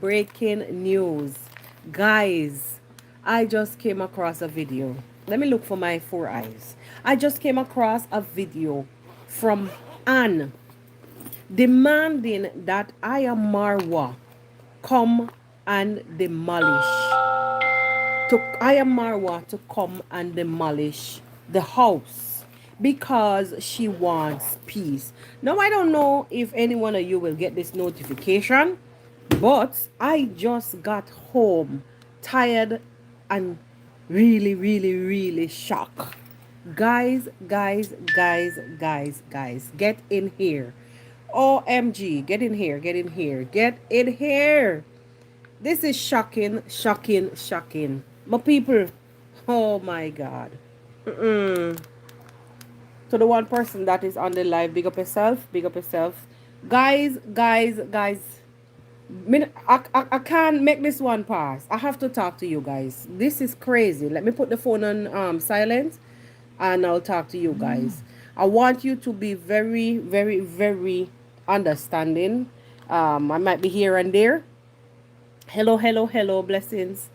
breaking news. Guys, I just came across a video. Let me look for my four eyes. I just came across a video from Anne demanding that I am Marwa come and demolish. I am Marwa to come and demolish the house because she wants peace. Now, I don't know if any one of you will get this notification, but I just got home tired and really, really, really shocked. Guys, get in here. OMG, get in here, get in here, get in here. This is shocking, shocking, shocking. My people, oh my God. To the one person that is on the live, big up yourself, big up yourself. Guys. I can't make this one pass. I have to talk to you guys. This is crazy. Let me put the phone on silent and I'll talk to you guys. I want you to be very, very, very understanding. I might be here and there. Hello. Blessings.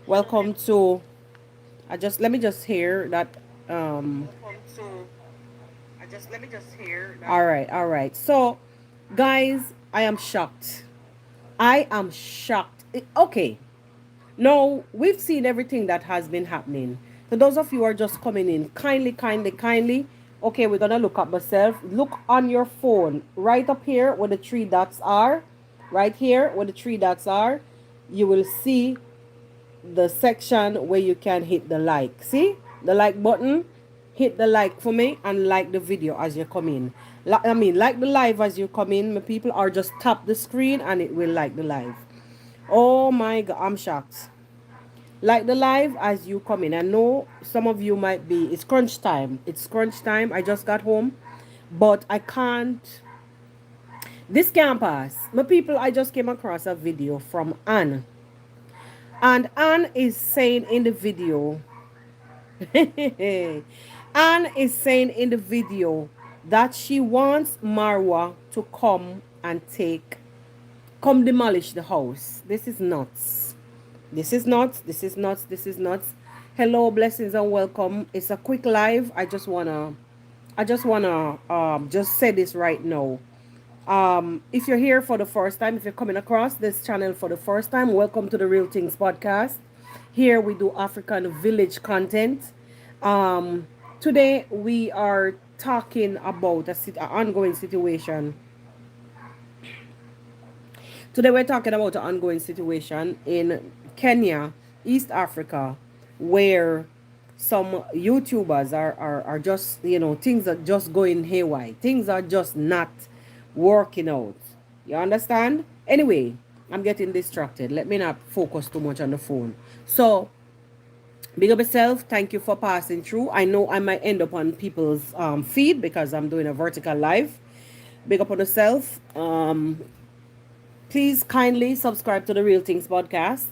Welcome to let me just hear that all right. So, guys, I am shocked. Okay. Now, we've seen everything that has been happening. So those of you who are just coming in, kindly. Okay, we're going to look up myself. Look on your phone. Right up here where the three dots are. Right here where the three dots are. You will see the section where you can hit the like. See? The like button. Hit the like for me and like the video as you come in. Like the live as you come in. My people, are just tap the screen and it will like the live. Oh my God, I'm shocked. Like the live as you come in. I know some of you might be, it's crunch time. I just got home, but I can't. This can't pass. My people, I just came across a video from Anne. And Anne is saying in the video, Anne is saying in the video that she wants Marwa to come and demolish the house. This is nuts. Hello, blessings and welcome. It's a quick live. I just wanna just say this right now. If you're here for the first time, if you're coming across this channel for the first time, welcome to the Real Things podcast. Here we do African village content. Today we are talking about an ongoing situation. Today we're talking about an ongoing situation in Kenya, East Africa, where some YouTubers are just, things are just going haywire. Things are just not working out. You understand? Anyway, I'm getting distracted. Let me not focus too much on the phone. So, big up yourself. Thank you for passing through. I know I might end up on people's feed because I'm doing a vertical live. Big up on yourself. Please kindly subscribe to the Real Things podcast.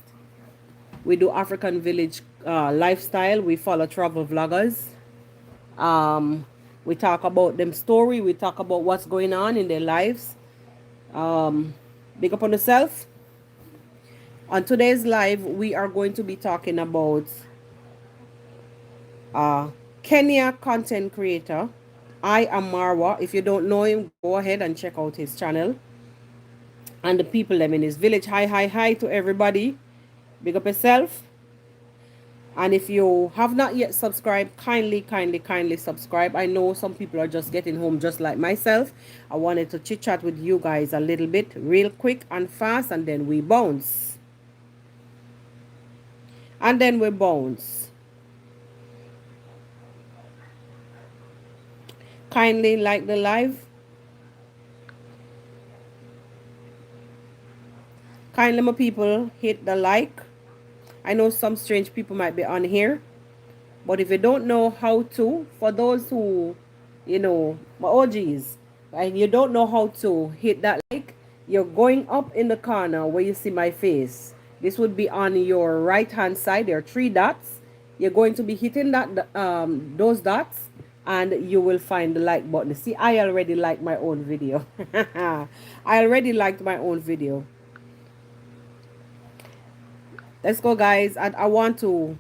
We do African village lifestyle. We follow travel vloggers. We talk about them story. We talk about what's going on in their lives. Big up on yourself. On today's live, we are going to be talking about Kenya content creator. I am Marwa. If you don't know him, go ahead and check out his channel. And the people them in his village. Hi to everybody. Big up yourself. And if you have not yet subscribed, kindly subscribe. I know some people are just getting home just like myself. I wanted to chit chat with you guys a little bit, real quick and fast, and then we bounce. Kindly like the live. Kindly, my people, hit the like. I know some strange people might be on here, but if you don't know how to, for those who, my OGs, and you don't know how to hit that like, you're going up in the corner where you see my face. This would be on your right hand side. There are three dots. You're going to be hitting those dots, and you will find the like button. See, I already like my own video. I already liked my own video. Let's go, guys. And I want to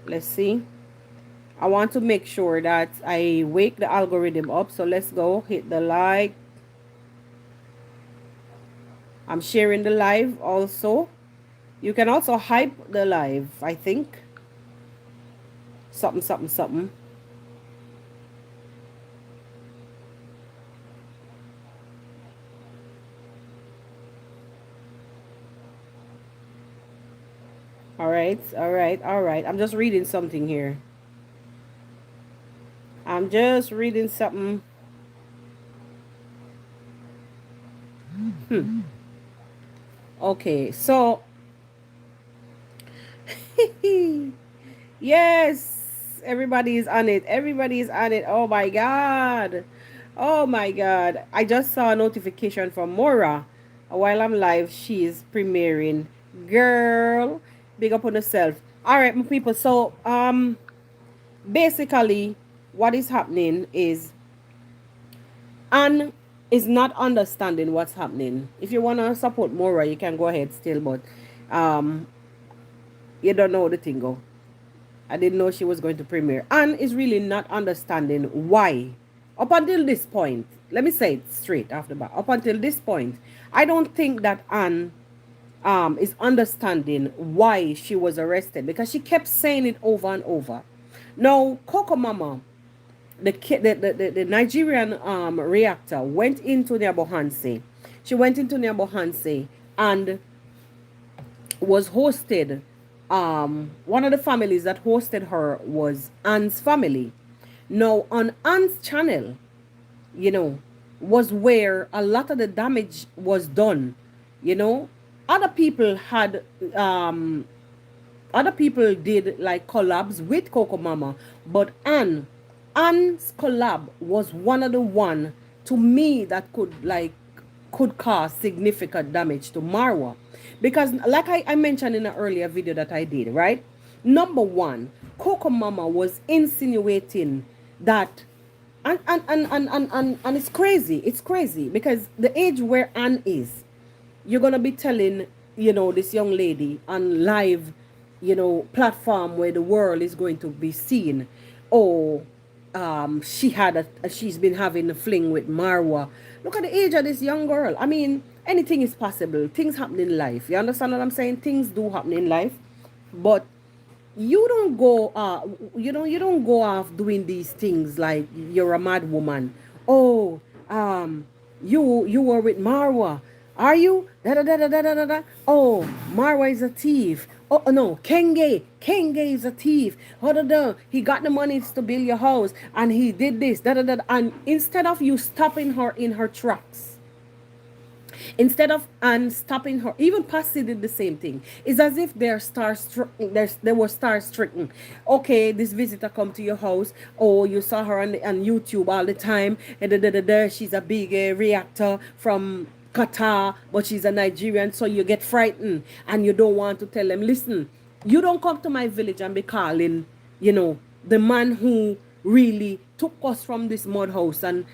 let's see. I want to make sure that I wake the algorithm up. So let's go hit the like. I'm sharing the live also. You can also hype the live, I think. Something, something, something. All right, all right, all right. I'm just reading something here. I'm just reading something. Okay, so yes, everybody is on it. Everybody is on it. Oh my God. Oh my God. I just saw a notification from Marwa. While I'm live, she is premiering. Girl, big up on yourself. All right, my people. So, basically, what is happening is Anne is not understanding what's happening. If you want to support Marwa, you can go ahead still, but um, you don't know the thing go. I didn't know she was going to premiere. Anne is really not understanding why. Up until this point, let me say it straight after that. Up until this point, I don't think that Anne is understanding why she was arrested because she kept saying it over and over. Now, Coco Mama, the Nigerian reactor went into Nyabohanse. She went into Nyabohanse and was hosted. One of the families that hosted her was Anne's family. Now, on Anne's channel, you know, was where a lot of the damage was done. You know, other people had other people did like collabs with Coco Mama, but Anne's collab was one of the one to me that could cause significant damage to Marwa. Because like I mentioned in an earlier video that I did, right? Number one, Coco Mama was insinuating that and it's crazy. It's crazy because the age where Anne is, you're gonna be telling, you know, this young lady on live, you know, platform where the world is going to be seen. Oh, she's been having a fling with Marwa. Look at the age of this young girl. I mean, anything is possible. Things happen in life. You understand what I'm saying? Things do happen in life, but you don't go you don't go off doing these things like you're a mad woman. Oh, you were with Marwa. Are you? Da da da da da da da. Oh, Marwa is a thief. Oh no, Kenge is a thief. Oh, da, da. He got the money to build your house and he did this. Da da da. And instead of you stopping her in her tracks, instead of and stopping her, even Passy did the same thing. It's as if they're they were star stricken. Okay, this visitor come to your house. Oh, you saw her on YouTube all the time. And she's a big reactor from Qatar, but she's a Nigerian, so you get frightened and you don't want to tell them, listen, you don't come to my village and be calling, you know, the man who really took us from this mud house and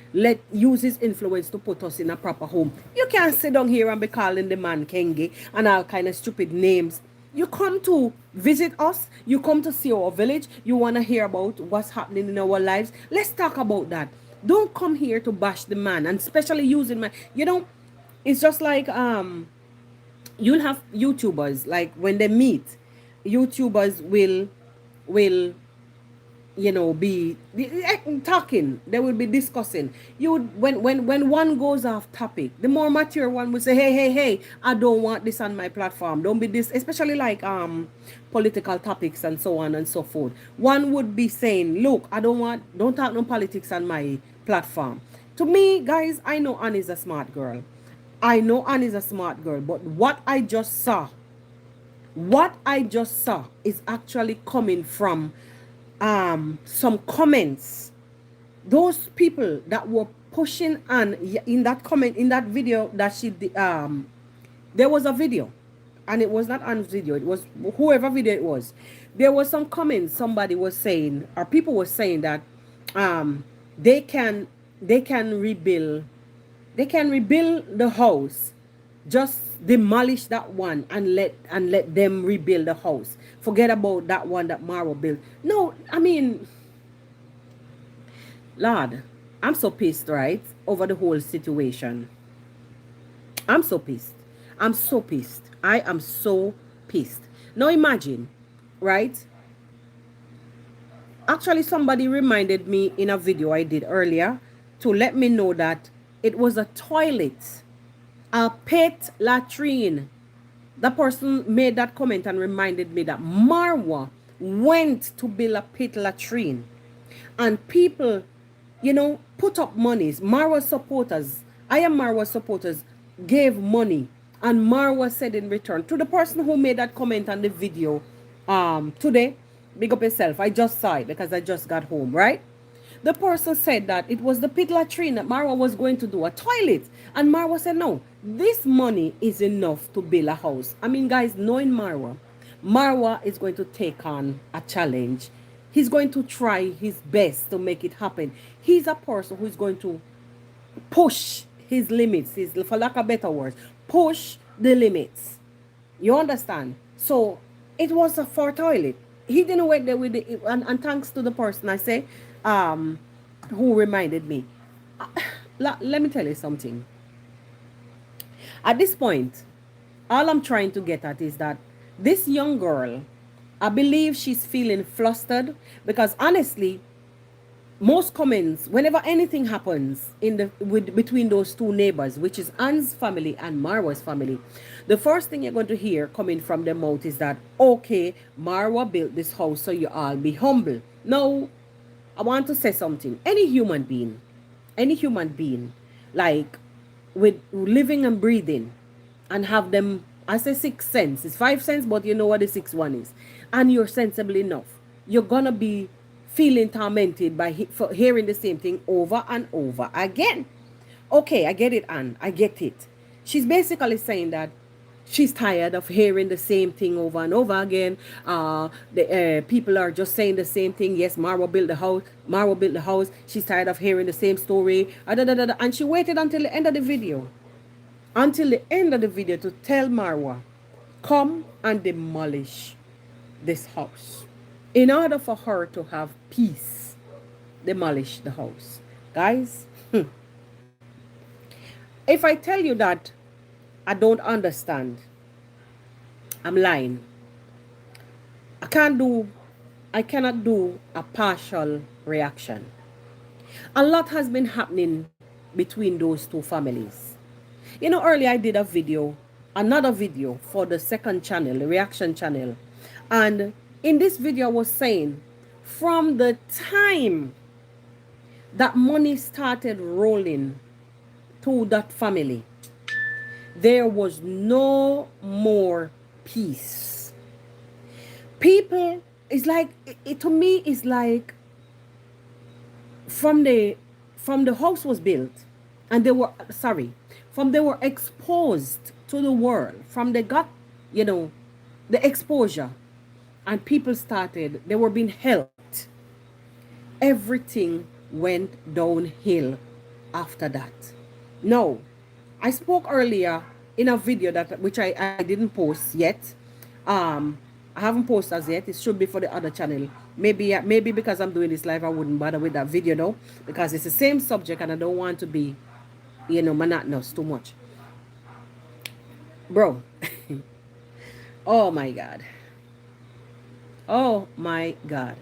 use his influence to put us in a proper home. You can't sit down here and be calling the man Kenge and all kind of stupid names. You come to visit us, you come to see our village, you want to hear about what's happening in our lives. Let's talk about that. Don't come here to bash the man, and especially using my, you know, it's just like you'll have YouTubers, like when they meet, YouTubers will you know be talking, they will be discussing. You would, when one goes off topic, the more mature one will say, hey, I don't want this on my platform, don't be this, especially like political topics and so on and so forth. One would be saying, look, don't talk no politics on my platform. To me, guys, I know Anne is a smart girl. But what I just saw is actually coming from some comments. Those people that were pushing Anne in that video that she did, there was a video. and it was not on video, it was whoever video it was. There was some comments somebody was saying, or people were saying that um they can they can rebuild they can rebuild the house, just demolish that one and let them rebuild the house. Forget about that one that Marwa built. No, I mean, Lord, I'm so pissed, right, over the whole situation. I'm so pissed. I'm so pissed. I am so pissed. Now imagine, right? Actually, somebody reminded me in a video I did earlier to let me know that it was a toilet, a pet latrine. The person made that comment and reminded me that Marwa went to build a pit latrine, and people, put up monies. Marwa supporters, I am Marwa supporters, gave money, and Marwa said in return to the person who made that comment on the video today, big up yourself. I just saw it because I just got home, right? The person said that it was the pit latrine that Marwa was going to do, a toilet. And Marwa said, no, this money is enough to build a house. I mean, guys, knowing Marwa, Marwa is going to take on a challenge. He's going to try his best to make it happen. He's a person who is going to push his limits, for lack of better words, push the limits. You understand? So it was a for toilet. He didn't wait there with it, and thanks to the person I say, who reminded me. Let me tell you something. At this point, all I'm trying to get at is that this young girl, I believe she's feeling flustered because honestly, most comments, whenever anything happens between those two neighbors, which is Anne's family and Marwa's family, the first thing you're going to hear coming from their mouth is that, okay, Marwa built this house, so you all be humble. No, I want to say something. Any human being, like with living and breathing, and have them, I say sixth sense, it's five sense, but you know what the sixth one is, and you're sensible enough, you're gonna be feeling tormented by for hearing the same thing over and over again. Okay, I get it, Anne. I get it. She's basically saying that she's tired of hearing the same thing over and over again. The people are just saying the same thing. Yes, Marwa built the house. Marwa built the house. She's tired of hearing the same story. And she waited until the end of the video. Until the end of the video to tell Marwa, come and demolish this house. In order for her to have peace, demolish the house. Guys, if I tell you that I don't understand, I'm lying. I cannot do a partial reaction. A lot has been happening between those two families. You know, earlier I did another video for the second channel, the reaction channel. And in this video I was saying, from the time that money started rolling to that family, there was no more peace. People, it's like, to me, it's like from the house was built and they were exposed to the world, from they got, the exposure, and people they were being helped. Everything went downhill after that. No, I spoke earlier in a video which I didn't post yet. I haven't posted as yet. It should be for the other channel. Maybe because I'm doing this live, I wouldn't bother with that video though, because it's the same subject and I don't want to be, monotonous too much. Bro. Oh my God. Oh my God.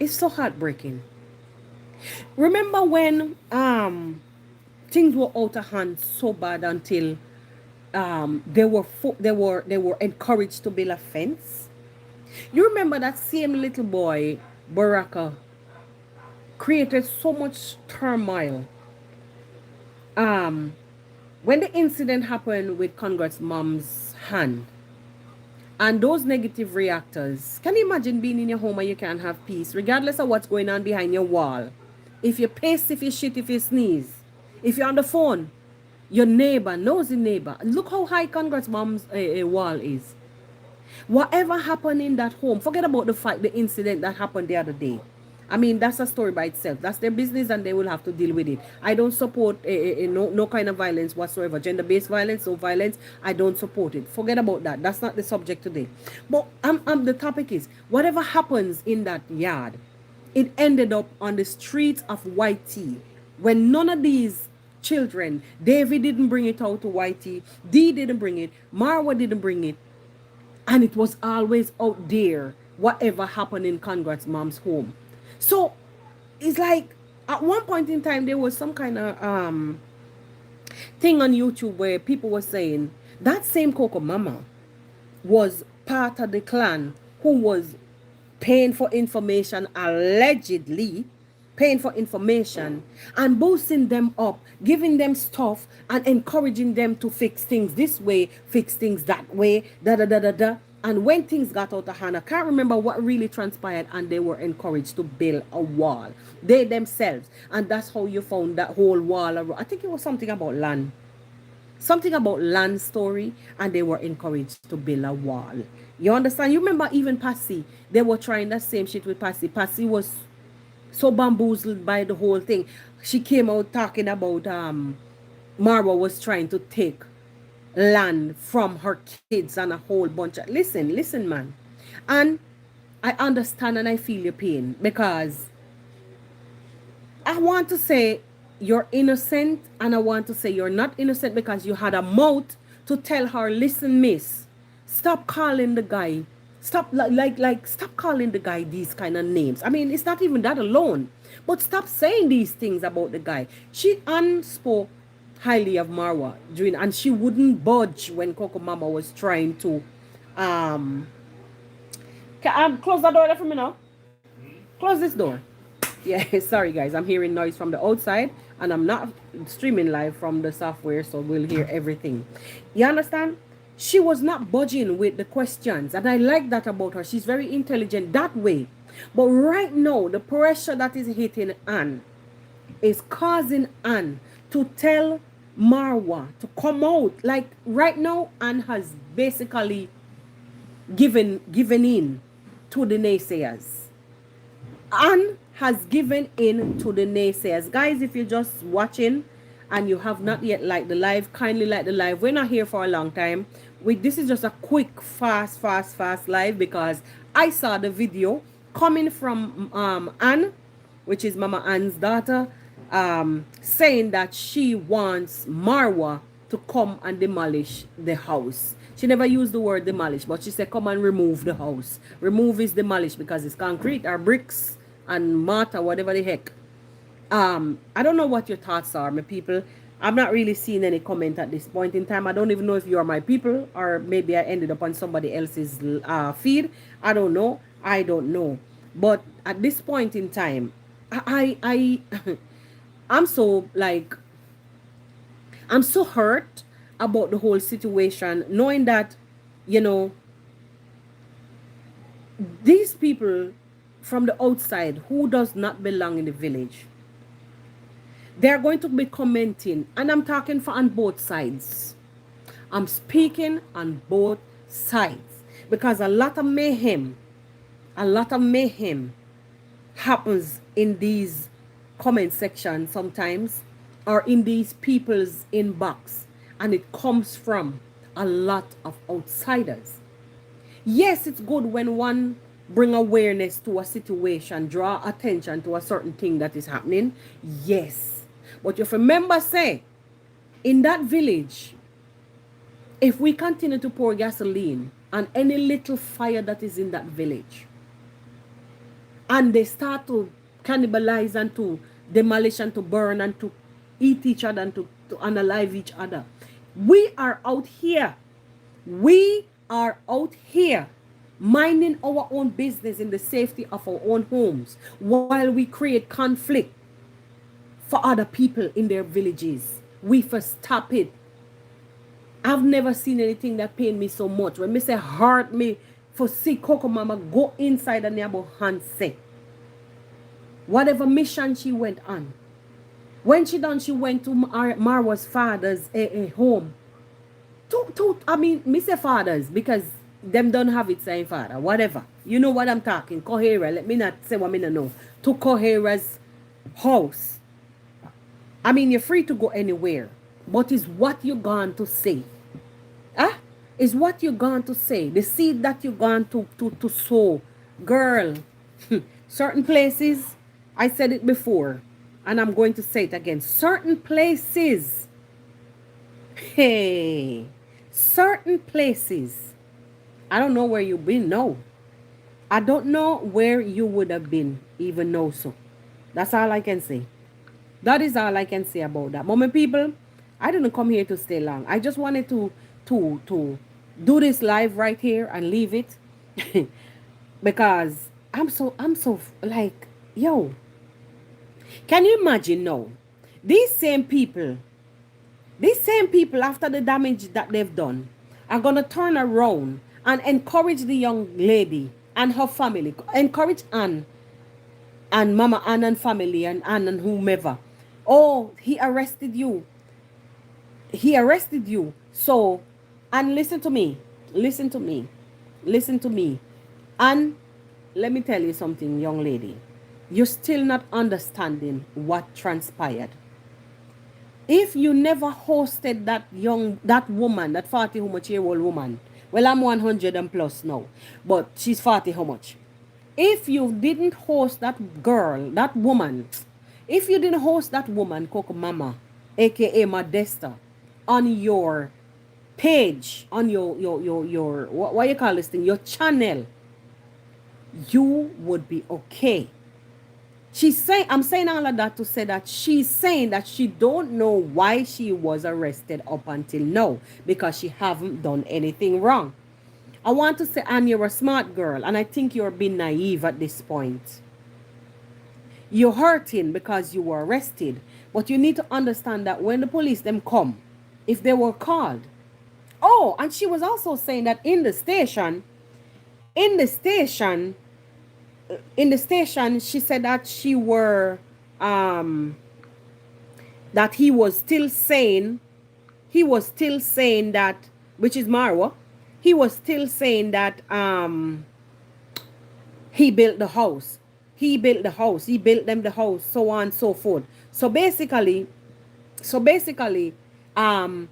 It's so heartbreaking. Remember when things were out of hand so bad until they were encouraged to build a fence? You remember that same little boy, Baraka, created so much turmoil. When the incident happened with Congress mom's hand, and those negative reactors, can you imagine being in your home and you can't have peace, regardless of what's going on behind your wall? If you piss, if you shit, if you sneeze, if you're on the phone, Your neighbor, nosy neighbor. Look how high Congrats mom's wall is. Whatever happened in that home, forget about the fact, the incident that happened the other day. I mean, that's a story by itself. That's their business and they will have to deal with it. I don't support no kind of violence whatsoever. Gender-based violence, no violence, I don't support it. Forget about that. That's not the subject today. But the topic is, whatever happens in that yard, it ended up on the streets of YT when none of these children, David didn't bring it out to YT, Dee didn't bring it, Marwa didn't bring it, and it was always out there, whatever happened in Congrats mom's home. So it's like at one point in time there was some kind of thing on YouTube where people were saying that same Coco Mama was part of the clan who was paying for information, allegedly paying for information and boosting them up, giving them stuff and encouraging them to fix things this way, fix things that way, da da da da da. And when things got out of hand, I can't remember what really transpired, and they were encouraged to build a wall, they themselves. And that's how you found that whole wall. I think it was something about land story, and they were encouraged to build a wall. You understand? You remember even Passy, they were trying that same shit with Passy. Passy was so bamboozled by the whole thing. She came out talking about Marwa was trying to take land from her kids and a whole bunch of listen man. And I understand and I feel your pain, because I want to say you're innocent and I want to say you're not innocent, because you had a mouth to tell her, listen miss, stop calling the guy, stop stop calling the guy these kind of names. I mean, it's not even that alone, but stop saying these things about the guy. She unspoke highly of Marwa during, and she wouldn't budge when Coco Mama was trying to close the door there for me now. Close this door. Yeah, sorry guys, I'm hearing noise from the outside and I'm not streaming live from the software, so we'll hear everything. You understand? She was not budging with the questions, and I like that about her. She's very intelligent that way. But right now, the pressure that is hitting Anne is causing Anne to tell Marwa to come out. Like right now, Anne has basically given in to the naysayers. Anne has given in to the naysayers. Guys, if you're just watching and you have not yet liked the live, kindly like the live. We're not here for a long time. This is just a quick, fast live, because I saw the video coming from Anne, which is Mama Anne's daughter, saying that she wants Marwa to come and demolish the house. She never used the word demolish, but she said come and remove the house. Remove is demolish, because it's concrete or bricks and mortar, whatever the heck. I don't know what your thoughts are, my people. I'm not really seeing any comment at this point in time. I don't even know if you are my people, or maybe I ended up on somebody else's feed. I don't know. But at this point in time, I'm so I'm so hurt about the whole situation, knowing that, you know, these people from the outside who does not belong in the village, they're going to be commenting, and I'm talking for on both sides. I'm speaking on both sides, because a lot of mayhem happens in these comment sections sometimes, or in these people's inbox, and it comes from a lot of outsiders. Yes, it's good when one bring awareness to a situation, draw attention to a certain thing that is happening. Yes. But if remember, say, in that village, if we continue to pour gasoline on any little fire that is in that village, and they start to cannibalize and to demolish and to burn and to eat each other and to unalive each other, we are out here minding our own business in the safety of our own homes, while we create conflict for other people in their villages. We first stop it. I've never seen anything that pain me so much. When me say hurt me for see Coco Mama go inside the neighbor and say whatever mission she went on, When she done, she went to Marwa's father's home. I mean, me say fathers because them don't have it same father. Whatever. You know what I'm talking. Kohera. Let me not say what me no know. To Kohera's house. I mean, you're free to go anywhere. But is what you going to say. Ah? Is what you're going to say. The seed that you're going to sow. Girl. Certain places, I said it before. And I'm going to say it again. Certain places. Hey. Certain places. I don't know where you've been. No. I don't know where you would have been, even know so. That's all I can say. That is all I can say about that. Moment people, I didn't come here to stay long. I just wanted to do this live right here and leave it. Because I'm so like, yo, can you imagine now? These same people, these same people after the damage that they've done are gonna turn around and encourage the young lady and her family, encourage Anne and Mama Ann and family and Ann and whomever. Oh, he arrested you. He arrested you. So, and listen to me. Listen to me. Listen to me. And let me tell you something, young lady. You're still not understanding what transpired. If you never hosted that woman, that 40 how much year old woman, well, I'm 100 and plus now, but she's 40 how much? If you didn't host that girl, that woman, if you didn't host that woman, Coco Mama, aka Modesta, on your page, on your what you call this thing, your channel, you would be okay. She's saying, I'm saying all of that to say that she's saying that she don't know why she was arrested up until now because she haven't done anything wrong. I want to say, Anne, you're a smart girl, and I think you're being naive at this point. You're hurting because you were arrested, but you need to understand that when the police them come, if they were called. Oh, and she was also saying that in the station, in the station, she said that um that he was still saying that, which is Marwa, he was still saying that he built the house. He built the house. He built them the house, so on and so forth. So basically, um,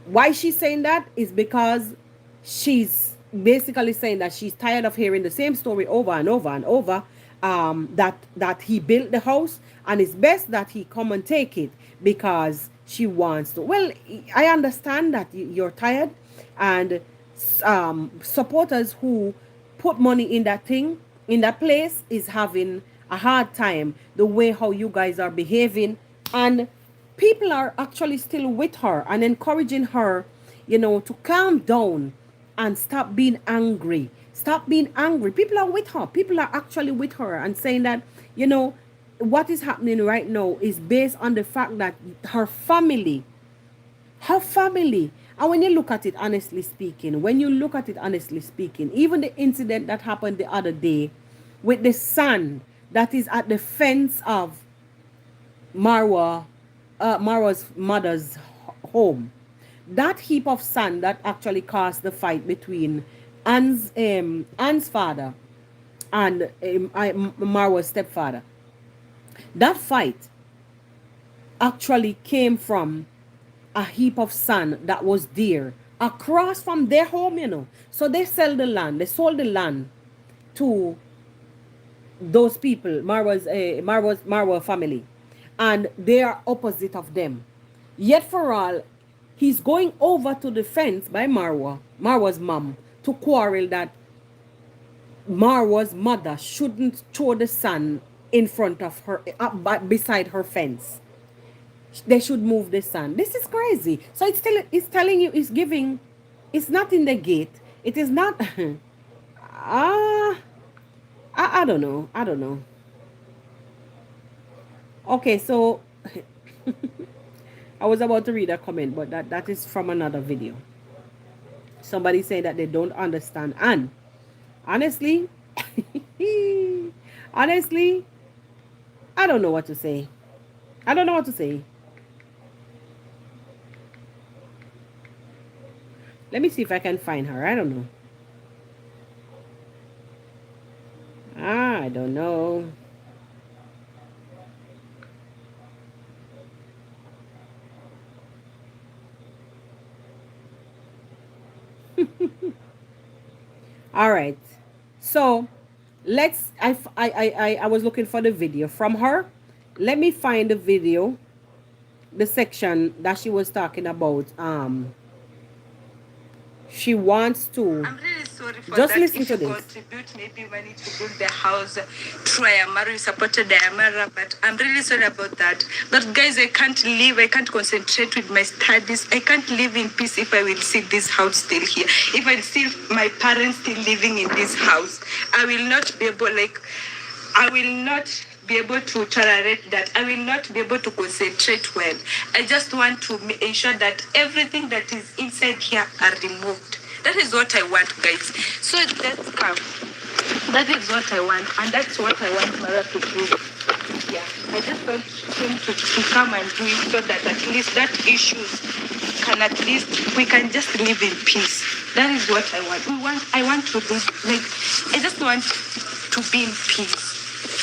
why she's saying that is because she's basically saying that she's tired of hearing the same story over and over and over. That he built the house and it's best that he come and take it because she wants to. Well, I understand that you're tired, and supporters who put money in that thing, in that place, is having a hard time the way how you guys are behaving, and people are actually still with her and encouraging her, to calm down and stop being angry. Stop being angry. People are with her. People are actually with her and saying that, what is happening right now is based on the fact that her family, and when you look at it honestly speaking, even the incident that happened the other day with the son that is at the fence of Marwa's mother's home, that heap of sand that actually caused the fight between Anne's father and Marwa's stepfather, that fight actually came from a heap of sand that was there across from their home. So they sold the land to those people, Marwa family, and they are opposite of them. Yet for all, he's going over to the fence by Marwa's mom, to quarrel that Marwa's mother shouldn't throw the sand in front of her, beside her fence. They should move the sand. This is crazy. So it's telling you, it's not in the gate. It is not. I don't know. I don't know. Okay, so I was about to read a comment, but that is from another video. Somebody saying that they don't understand. And honestly, honestly, I don't know what to say. I don't know what to say. Let me see if I can find her. I don't know. I don't know. All right. So let's. I was looking for the video from her. Let me find the video, the section that she was talking about. She wants to I'm really sorry for just that. listen If to you this. contribute maybe money to build the house through Ayamara, you supported Ayamara, but I'm really sorry about that. But guys, I can't live, I can't concentrate with my studies. I can't live in peace if I will see this house still here. If I see my parents still living in this house, I will not be able, like, I will not be able to tolerate that. I will not be able to concentrate well. I just want to ensure that everything that is inside here are removed. That is what I want, guys. So let's come. That is what I want, and that's what I want Mara to do. Yeah, I just want him to come and do it so that at least that issues can at least we can just live in peace. That is what I want. I want to live like I just want to be in peace.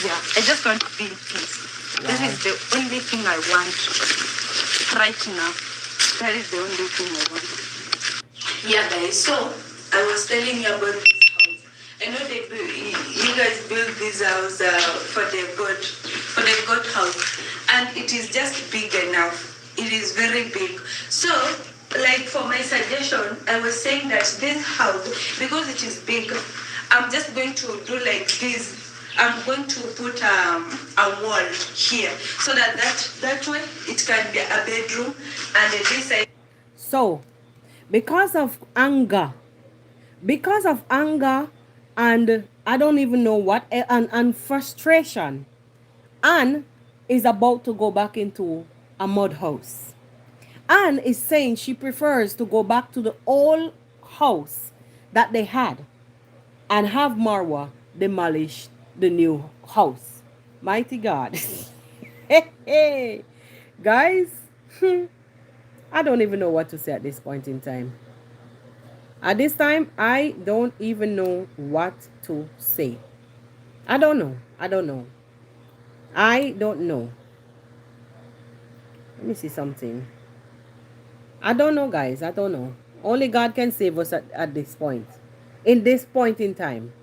Yeah, I just want to be in peace. That is the only thing I want right now. That is the only thing I want. Yeah, guys. So I was telling you about this house. I know you guys built this house for the goat house, and it is just big enough. It is very big. So, like for my suggestion, I was saying that this house, because it is big, I'm just going to do like this. I'm going to put a wall here so that way it can be a bedroom, and this side. So, because of anger, and I don't even know what, and frustration, Anne is about to go back into a mud house. Anne is saying she prefers to go back to the old house that they had and have Marwa demolish the new house. Mighty God. Hey, hey. Guys, I don't even know what to say at this point in time. At this time, I don't even know what to say. I don't know. I don't know. I don't know. Let me see something. I don't know, guys. I don't know. Only God can save us at this point. In this point in time.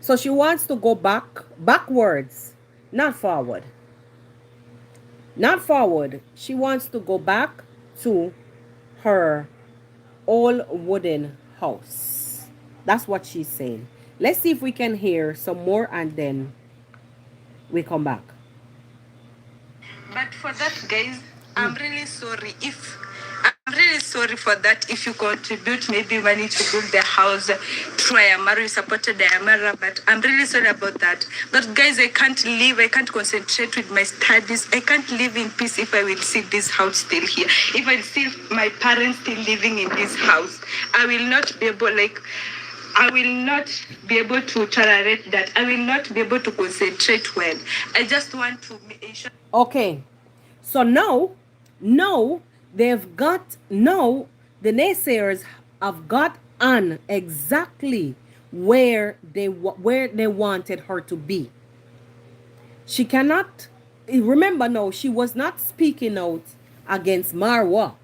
So she wants to go backwards, not forward. Not forward. She wants to go back to her old wooden house. That's what she's saying. Let's see if we can hear some more and then we come back. But for that, guys, I'm really sorry if I'm really sorry for that. If you contribute maybe money to build the house through Ayamara, you supported Ayamara, but I'm really sorry about that. But guys, I can't live. I can't concentrate with my studies. I can't live in peace if I will see this house still here. If I see my parents still living in this house, I will not be able like. I will not be able to tolerate that. I will not be able to concentrate well. I just want to ensure. Okay. So now they've got now the naysayers have got on exactly where they wanted her to be. She cannot remember now she was not speaking out against Marwa.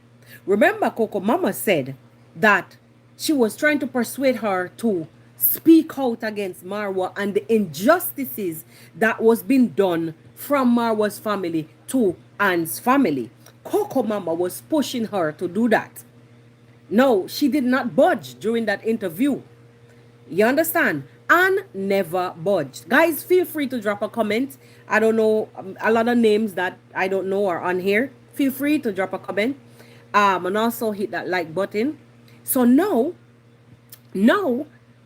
Remember Coco Mama said that she was trying to persuade her to speak out against Marwa and the injustices that was being done from Marwa's family to Anne's family. Coco Mama was pushing her to do that. No, she did not budge during that interview. You understand? Anne never budged. Guys, feel free to drop a comment. I don't know, a lot of names that I don't know are on here. Feel free to drop a comment. And also hit that like button. So now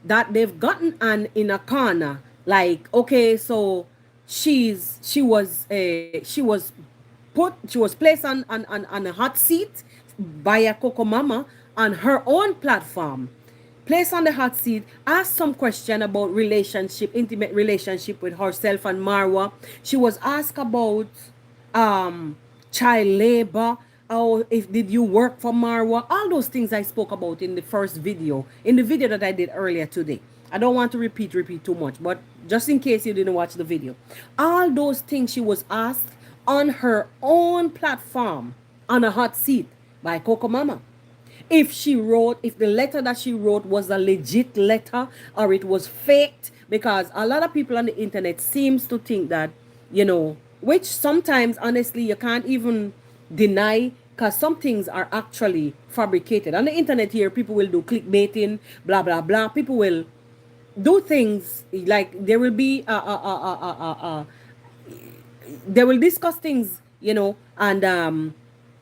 that they've gotten Anne in a corner, like, okay, so she was placed on a hot seat by a Coco Mama on her own platform, placed on the hot seat, asked some question about intimate relationship with herself and Marwa. She was asked about um child labor. Oh, if did you work for Marwa? All those things I spoke about in the first video, in the video that I did earlier today. I don't want to repeat too much, but just in case you didn't watch the video, all those things she was asked on her own platform on a hot seat by Coco Mama. If the letter that she wrote was a legit letter or it was faked, because a lot of people on the internet seems to think that, which sometimes honestly you can't even deny, because some things are actually fabricated on the internet. Here people will do clickbaiting, blah blah blah. People will do things like there will be they will discuss things, and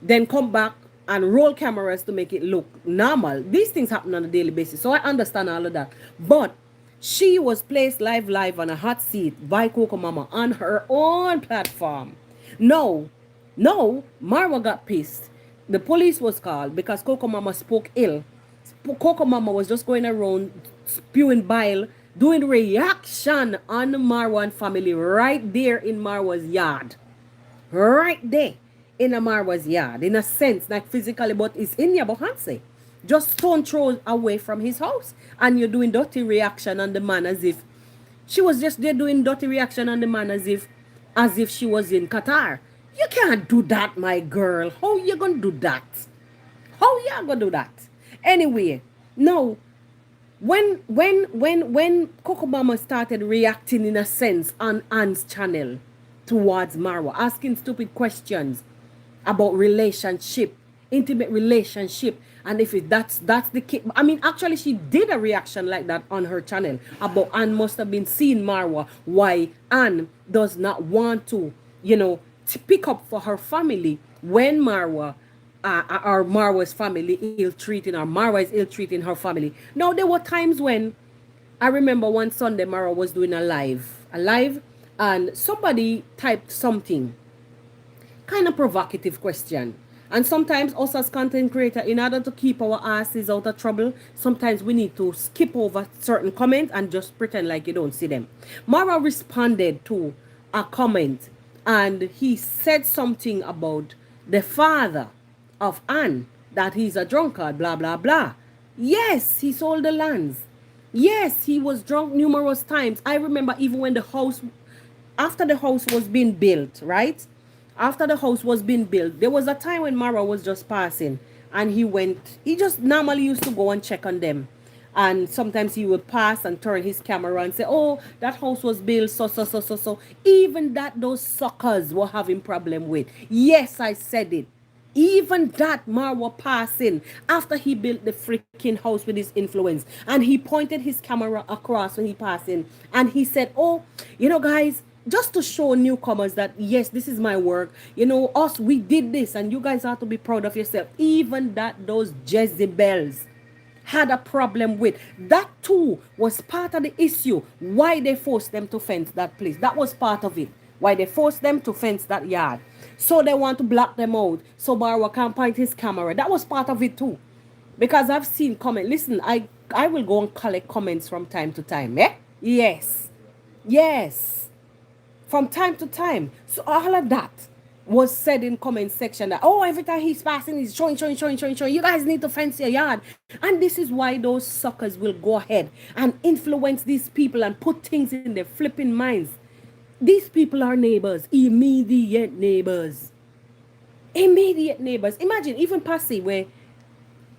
then come back and roll cameras to make it look normal. These things happen on a daily basis, so I understand all of that. But she was placed live on a hot seat by Coco Mama on her own platform. No, no, Marwa got pissed. The police was called because Coco Mama spoke ill. Coco Mama was just going around spewing bile, doing reaction on the Marwan family right there in Marwa's yard. Right there in Marwa's yard. In a sense, like physically, but it's in your Bohanse. Just stone throw away from his house. And you're doing dirty reaction on the man as if she was just there doing dirty reaction on the man as if she was in Qatar. You can't do that, my girl. How you gonna do that? How you gonna do that? Anyway, no. When Coco Mama started reacting in a sense on Anne's channel towards Marwa, asking stupid questions about relationship, intimate relationship, and if that's the kid. I mean, actually, she did a reaction like that on her channel about Anne must have been seeing Marwa. Why Anne does not want to, to pick up for her family when Marwa. Or Marwa's family ill treating, or Marwa is ill treating her family. Now there were times when I remember one Sunday Marwa was doing a live, and somebody typed something kind of provocative question. And sometimes us as content creator, in order to keep our asses out of trouble, sometimes we need to skip over certain comments and just pretend like you don't see them. Mara responded to a comment, and he said something about the father of Anne, that he's a drunkard, blah blah blah. Yes, he sold the lands. Yes, he was drunk numerous times. I remember even when after the house was being built, right? After the house was being built, there was a time when Mara was just passing, and he just normally used to go and check on them. And sometimes he would pass and turn his camera and say, oh, that house was built, so. Even that those suckers were having problem with. Yes, I said it. Even that Marwa passing after he built the freaking house with his influence, and he pointed his camera across when he passing, and he said, oh, guys, just to show newcomers that yes, this is my work, we did this, and you guys have to be proud of yourself. Even that those Jezebels had a problem with. That too was part of the issue why they forced them to fence that place. That was part of it. Why they forced them to fence that yard. So they want to block them out. So Marwa can't point his camera. That was part of it too. Because I've seen comment. Listen, I will go and collect comments from time to time. Eh? Yes. Yes. From time to time. So all of that was said in comment section that, oh, every time he's passing, he's showing. You guys need to fence your yard. And this is why those suckers will go ahead and influence these people and put things in their flipping minds. These people are neighbors, immediate neighbors. Immediate neighbors. Imagine, even Passy, where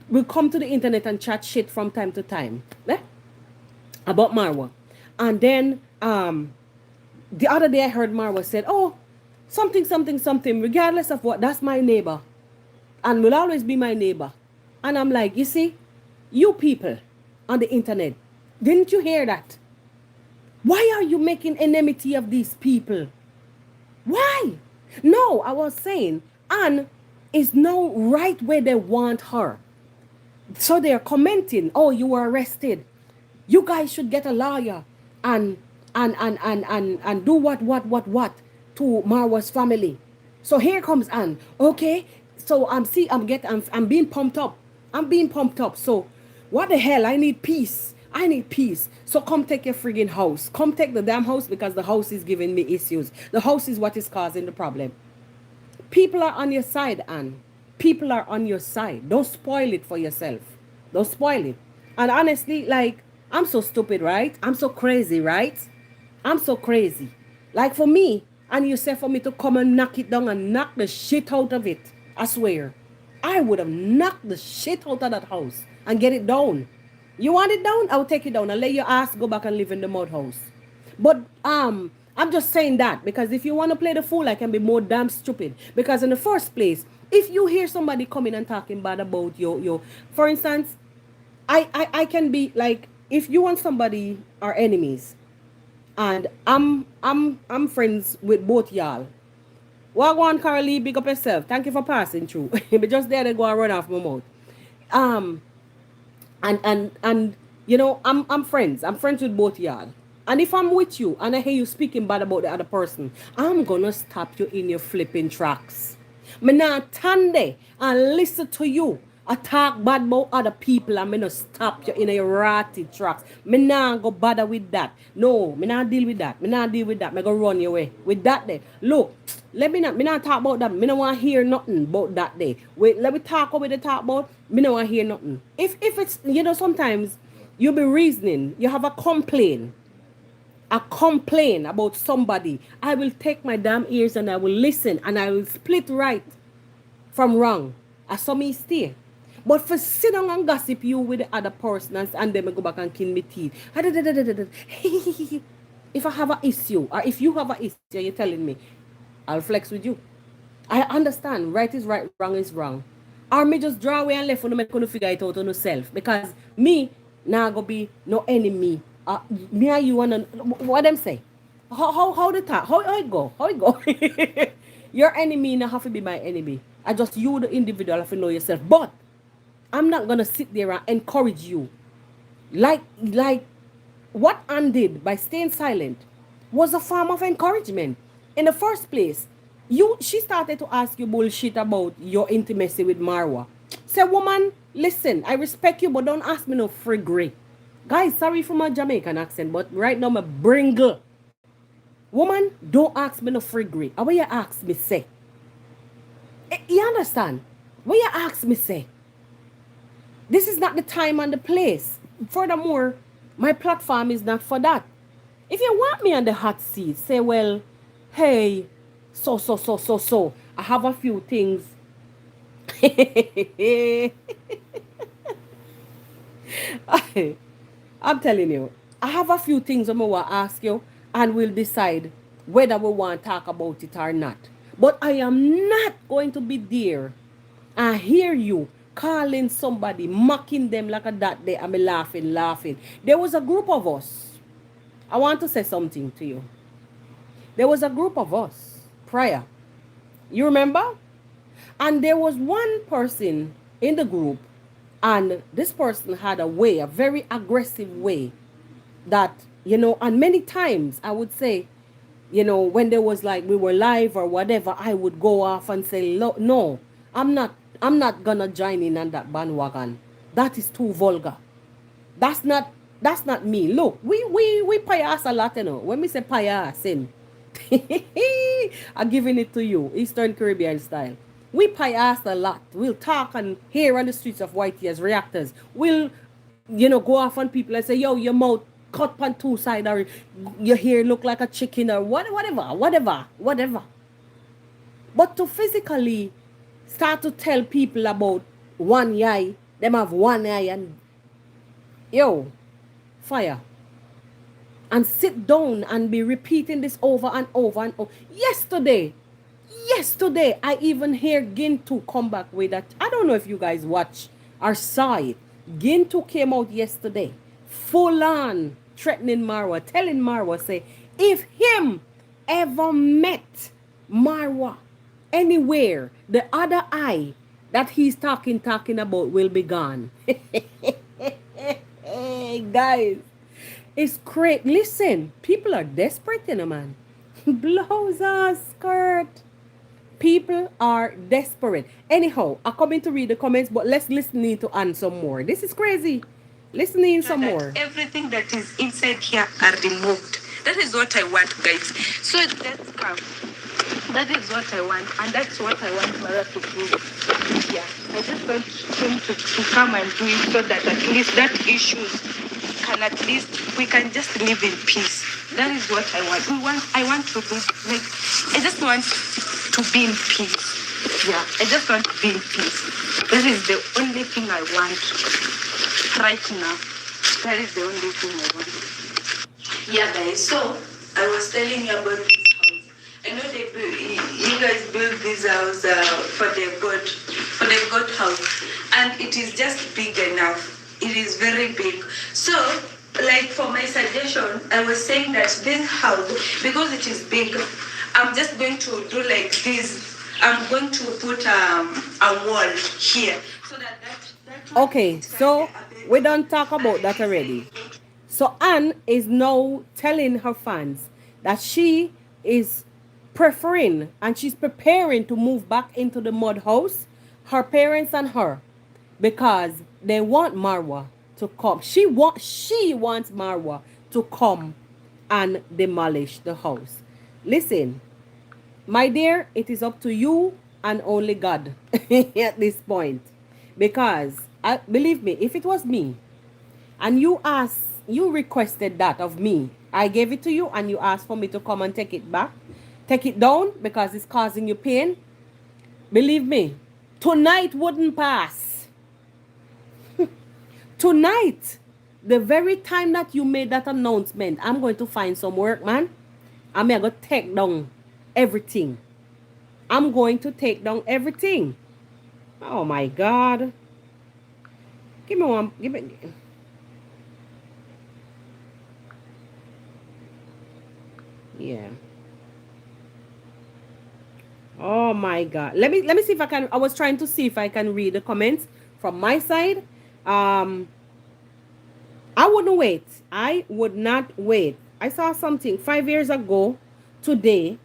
we come to the internet and chat shit from time to time about Marwa. And then the other day I heard Marwa said, oh, something, regardless of what, that's my neighbor. And will always be my neighbor. And I'm like, you see, you people on the internet, didn't you hear that? Why are you making enmity of these people? Why? No, I was saying, Anne is now right where they want her. So they're commenting, oh, you were arrested. You guys should get a lawyer and do what to Marwa's family. So here comes Anne. Okay, so I'm being pumped up. So what the hell? I need peace. So come take your friggin' house. Come take the damn house, because the house is giving me issues. The house is what is causing the problem. People are on your side, Anne. People are on your side. Don't spoil it for yourself. Don't spoil it. And honestly, like, I'm so stupid, right? I'm so crazy, right? I'm so crazy. Like for me, and you say for me to come and knock it down and knock the shit out of it, I swear, I would have knocked the shit out of that house and get it down. You want it down? I'll take it down and let your ass go back and live in the mud house. But I'm just saying that because if you want to play the fool, I can be more damn stupid. Because in the first place, if you hear somebody coming and talking bad about your for instance, I can be like, if you want somebody are enemies, and I'm friends with both y'all. Wagwan Carolee, big up yourself. Thank you for passing through. But just there they go and run off my mouth. Um and you know, I'm friends. I'm friends with both y'all. And if I'm with you and I hear you speaking bad about the other person, I'm gonna stop you in your flipping tracks. Me not stand there and listen to you. I talk bad about other people and me not stop you in your ratty tracks. Me not go bother with that. No, me not deal with that. Me not deal with that. Me go run your way. With that there. Look, me not talk about that. Me not want to hear nothing about that day. Wait, let me talk what we talk about. Me not want to hear nothing. If it's, you know, sometimes you be reasoning, you have a complaint about somebody, I will take my damn ears and I will listen and I will split right from wrong. I saw me stay. But for sit down and gossip you with the other person and then I go back and kill me teeth. If I have an issue or if you have an issue, you're telling me, I'll flex with you. I understand. Right is right, wrong is wrong. Or me just draw away and left when I couldn't figure it out on yourself. Because me now go be no enemy. Me and you wanna what them say? How the talk? How it go? How it go? Your enemy now have to be my enemy. I just you the individual have to know yourself. But I'm not gonna sit there and encourage you. Like what Anne did by staying silent was a form of encouragement. In the first place, she started to ask you bullshit about your intimacy with Marwa. Say, woman, listen, I respect you, but don't ask me no friggery. Guys, sorry for my Jamaican accent, but right now my bringle. Woman, don't ask me no friggery. What you ask me say? You understand? What you ask me say? This is not the time and the place. Furthermore, my platform is not for that. If you want me on the hot seat, say, well, hey, so. I have a few things. I'm telling you, I have a few things I'm going to ask you, and we'll decide whether we want to talk about it or not. But I am not going to be there and hear you calling somebody, mocking them like a that day, and me laughing. There was a group of us. I want to say something to you. There was a group of us prior. You remember? And there was one person in the group, and this person had a way, a very aggressive way that, you know, and many times I would say, you know, when there was like we were live or whatever, I would go off and say, no, I'm not gonna join in on that bandwagon. That is too vulgar. That's not me. Look, we payas a lot, you know. When we say payasing, I'm giving it to you, Eastern Caribbean style. We payas a lot. We'll talk and here on the streets of Whitey as reactors. We'll, you know, go off on people and say, yo, your mouth cut on two sides, or your hair look like a chicken, or whatever. But to physically start to tell people about one eye, them have one eye, and yo, fire. And sit down and be repeating this over and over and over. Yesterday, I even hear Gintu come back with that. I don't know if you guys watch or saw it. Gintu came out yesterday, full on threatening Marwa, telling Marwa, say, if him ever met Marwa anywhere, the other eye that he's talking about will be gone. Hey, guys, it's great. Listen, people are desperate, you know, man. Blouse skirt. People are desperate. Anyhow, I'm coming to read the comments, but let's listen to Anne some more. This is crazy. Listening some more. Everything that is inside here are removed. That is what I want, guys. So let's come. That is what I want, and that's what I want Mara to do. Yeah, I just want him to come and do it so that at least that issues can at least we can just live in peace. That is what I want. I want to live like I just want to be in peace. Yeah, I just want to be in peace. That is the only thing I want right now. That is the only thing I want. Yeah, guys. So I was telling you about this house. I know you guys built this house for the God house, and it is just big enough. It is very big. So, like for my suggestion, I was saying that this house, because it is big, I'm just going to do like this. I'm going to put a wall here so that Okay, so we don't talk about that already. So Anne is now telling her fans that she is preferring and she's preparing to move back into the mud house, her parents and her, because they want Marwa to come. She wants Marwa to come and demolish the house. Listen, my dear, it is up to you and only God at this point. Because, believe me, if it was me, and you requested that of me, I gave it to you, and you asked for me to come and take it back, take it down because it's causing you pain, believe me, tonight wouldn't pass. Tonight, the very time that you made that announcement, I'm going to find some work, man. I'm going to take down everything. I'm going to take down everything. Oh my God. Give me one. Give me. Yeah. Oh my God. Let me see if I can. I was trying to see if I can read the comments from my side. I wouldn't wait. I would not wait. I saw something 5 years ago today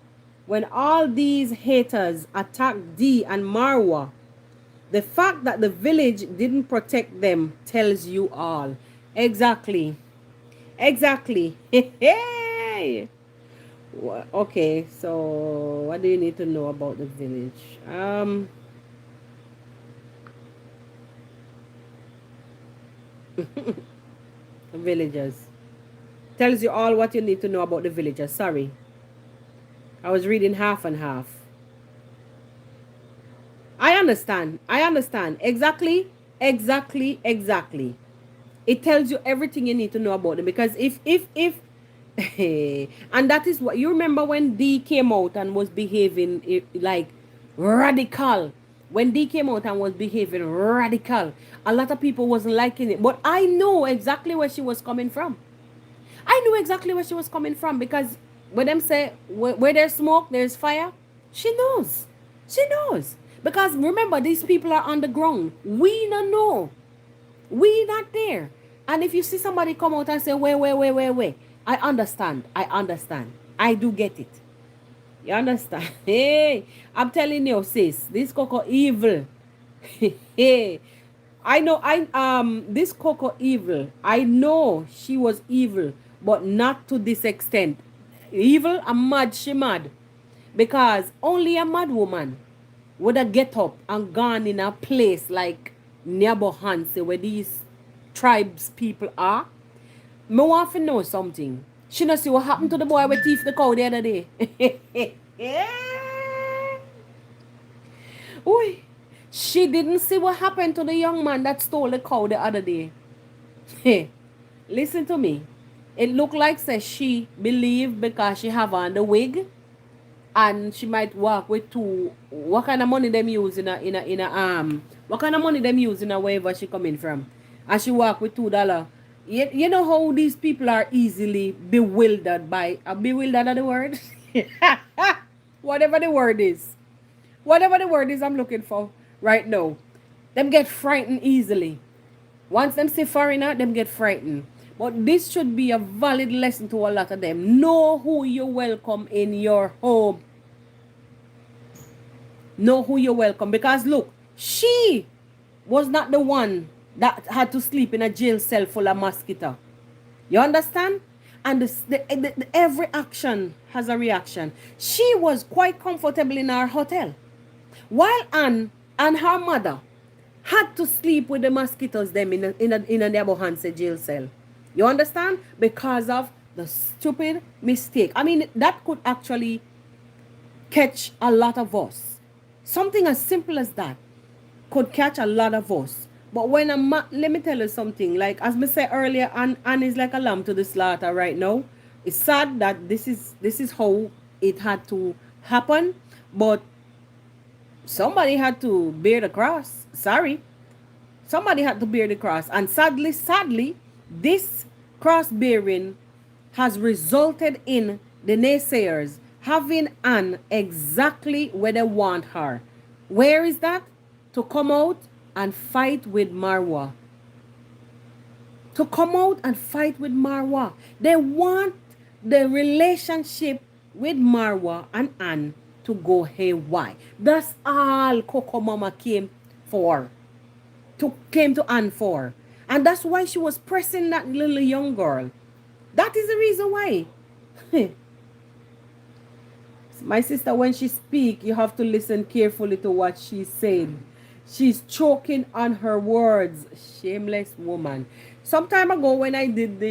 when all these haters attacked D and Marwa. The fact that the village didn't protect them tells you all. Exactly. Exactly. Hey. Okay, so what do you need to know about the village? Villagers. Tells you all what you need to know about the villagers. Sorry. I was reading half and half. I understand. I understand. Exactly. Exactly. Exactly. It tells you everything you need to know about them. Because if and that is what you remember when D came out and was behaving like radical. When D came out and was behaving radical, a lot of people wasn't liking it. But I know exactly where she was coming from. I knew exactly where she was coming from because when them say where there's smoke, there's fire, she knows. She knows. Because remember, these people are on the ground. We don't know. We not there. And if you see somebody come out and say, wait, I understand. I understand. I do get it. You understand? Hey, I'm telling you, sis, this Coco evil. Hey, I know this Coco evil. I know she was evil, but not to this extent. Evil and mad, she mad. Because only a mad woman would have get up and gone in a place like Nearby Hanse where these tribes people are. Me want to know something. She not see what happened to the boy with teeth the cow the other day. Uy. She didn't see what happened to the young man that stole the cow the other day. Listen to me. It looked like says she believed because she have on the wig and she might walk with two. What kind of money them use in a what kind of money them use in a wherever she coming from? And she walk with $2. You know how these people are easily bewildered by bewildered are the word? Whatever the word is. Whatever the word is I'm looking for right now. Them get frightened easily. Once them see foreigner, them get frightened. But this should be a valid lesson to a lot of them. Know who you welcome in your home. Know who you welcome. Because look, she was not the one that had to sleep in a jail cell full of mosquito. You understand? And every action has a reaction. She was quite comfortable in our hotel, while Anne and her mother had to sleep with the mosquitoes them in a Nebohanse jail cell. You understand? Because of the stupid mistake. I mean, that could actually catch a lot of us. Something as simple as that could catch a lot of us. But when let me tell you something. Like as me said earlier, Anne is like a lamb to the slaughter right now. It's sad that this is how it had to happen, but somebody had to bear the cross. Sorry, somebody had to bear the cross, and sadly, this cross bearing has resulted in the naysayers having Anne exactly where they want her. Where is that? To come out and fight with Marwa. To come out and fight with Marwa. They want the relationship with Marwa and Anne to go haywire. That's all Coco Mama came for. Came to Anne for. And that's why she was pressing that little young girl. That is the reason why. My sister, when she speak, you have to listen carefully to what she said. She's choking on her words. Shameless woman. Some time ago when I did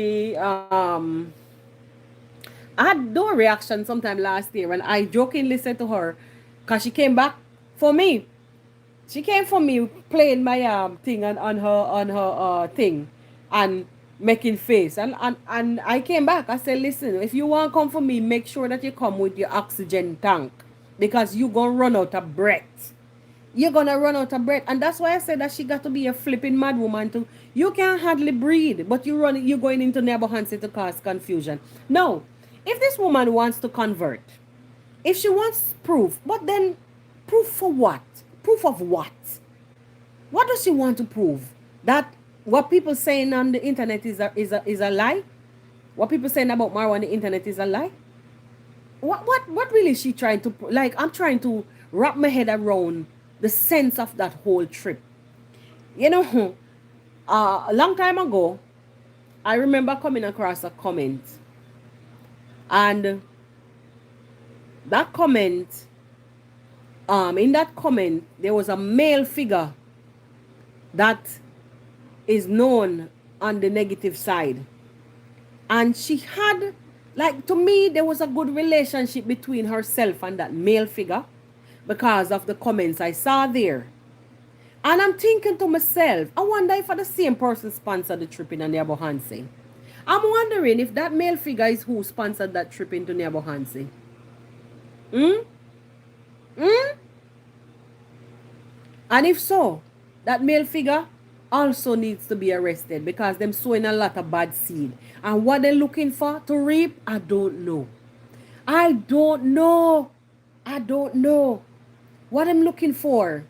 I had no reaction sometime last year when I jokingly said to her, because she came back for me. She came for me playing my thing on her thing and making face. And I came back. I said, listen, if you want to come for me, make sure that you come with your oxygen tank. Because you're going to run out of breath. You're going to run out of breath. And that's why I said that she got to be a flipping mad woman too. You can't hardly breathe, but you're going into Neighborhandsy to cause confusion. No. If this woman wants to convert, if she wants proof, but then proof for what? Proof of what? What does she want to prove? That what people saying on the internet is a lie? What people saying about Marwa on the internet is a lie? What really is she trying to, like, I'm trying to wrap my head around the sense of that whole trip. You know, a long time ago, I remember coming across a comment, and that comment, in that comment, there was a male figure that is known on the negative side. And she had, like, to me, there was a good relationship between herself and that male figure because of the comments I saw there. And I'm thinking to myself, I wonder if the same person sponsored the trip in Neighborhandsy. I'm wondering if that male figure is who sponsored that trip into Neighborhandsy. And if so, that male figure also needs to be arrested because them sowing a lot of bad seed. And what they're looking for to reap, I don't know. I don't know. I don't know. What I'm looking for.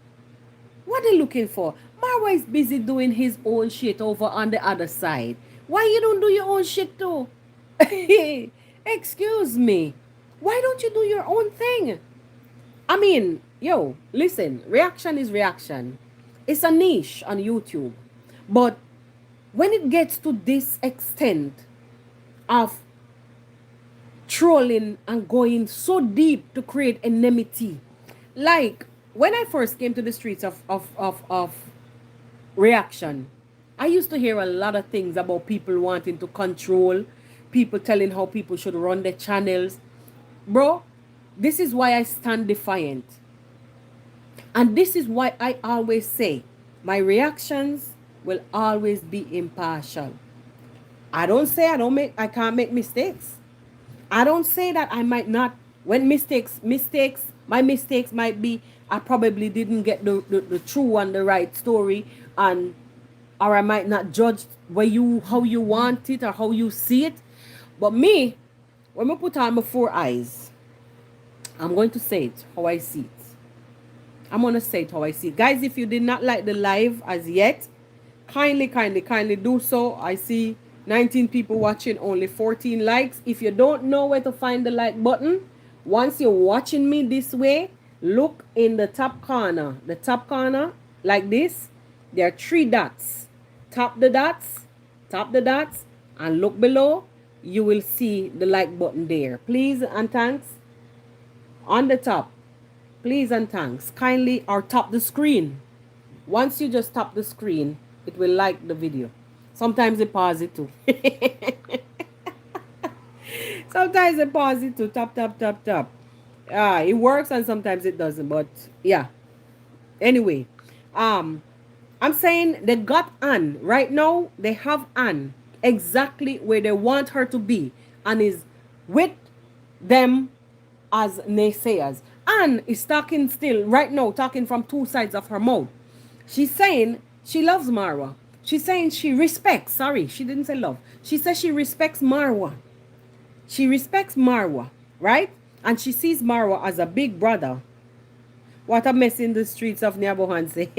What they looking for? Marwa is busy doing his own shit over on the other side. Why you don't do your own shit too? Excuse me. Why don't you do your own thing? I mean, yo, listen, reaction is reaction. It's a niche on YouTube. But when it gets to this extent of trolling and going so deep to create enmity, like when I first came to the streets of reaction, I used to hear a lot of things about people wanting to control, people telling how people should run their channels. Bro, this is why I stand defiant. And this is why I always say my reactions will always be impartial. I don't say I can't make mistakes. I don't say that I might not, when my mistakes might be I probably didn't get the true and the right story, and or I might not judge how you want it or how you see it. But me, when I put on my four eyes, I'm going to say it how I see it. I'm going to say it how I see it. Guys, if you did not like the live as yet, kindly do so. I see 19 people watching, only 14 likes. If you don't know where to find the like button, once you're watching me this way, look in the top corner. The top corner, like this, there are 3 dots. Tap the dots, and look below. you will see the like button there. Please and thanks on the top. Please and thanks. Kindly or tap the screen. Once you just tap the screen, it will like the video. Sometimes it pause it too. Sometimes it pause it too. Tap, tap, tap, tap. It works and sometimes it doesn't. But yeah. Anyway, I'm saying they got Anne. Right now, they have Anne exactly where they want her to be and is with them as naysayers. Anne is talking still, right now, talking from two sides of her mouth. She's saying she loves Marwa. She's saying she respects, sorry, she didn't say love. She says she respects Marwa. She respects Marwa, right? And she sees Marwa as a big brother. What a mess in the streets of Nyabohanse.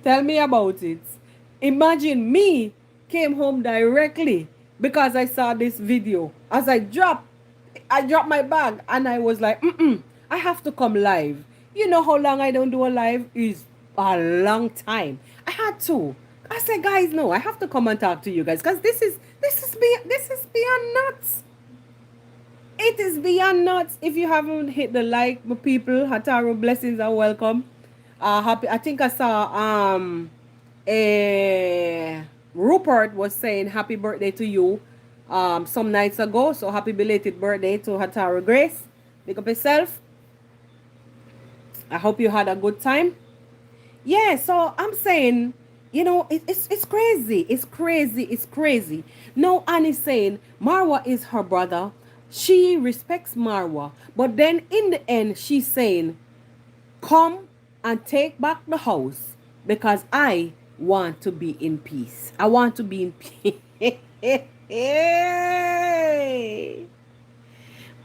Tell me about it. Imagine me came home directly because I saw this video. As I dropped my bag and I was like, I have to come live. You know how long I don't do a live? Is a long time. I had to. I said, guys, no, I have to come and talk to you guys because this is beyond nuts. It is beyond nuts. If you haven't hit the like, my people, Hataru blessings are welcome. Happy. I think I saw a Rupert was saying happy birthday to you some nights ago. So happy belated birthday to Hataru Grace. Pick up yourself. I hope you had a good time. Yeah, so I'm saying, you know, it's crazy. It's crazy. It's crazy. No, Annie's saying Marwa is her brother. She respects Marwa. But then in the end, she's saying, come and take back the house because I want to be in peace. I want to be in peace.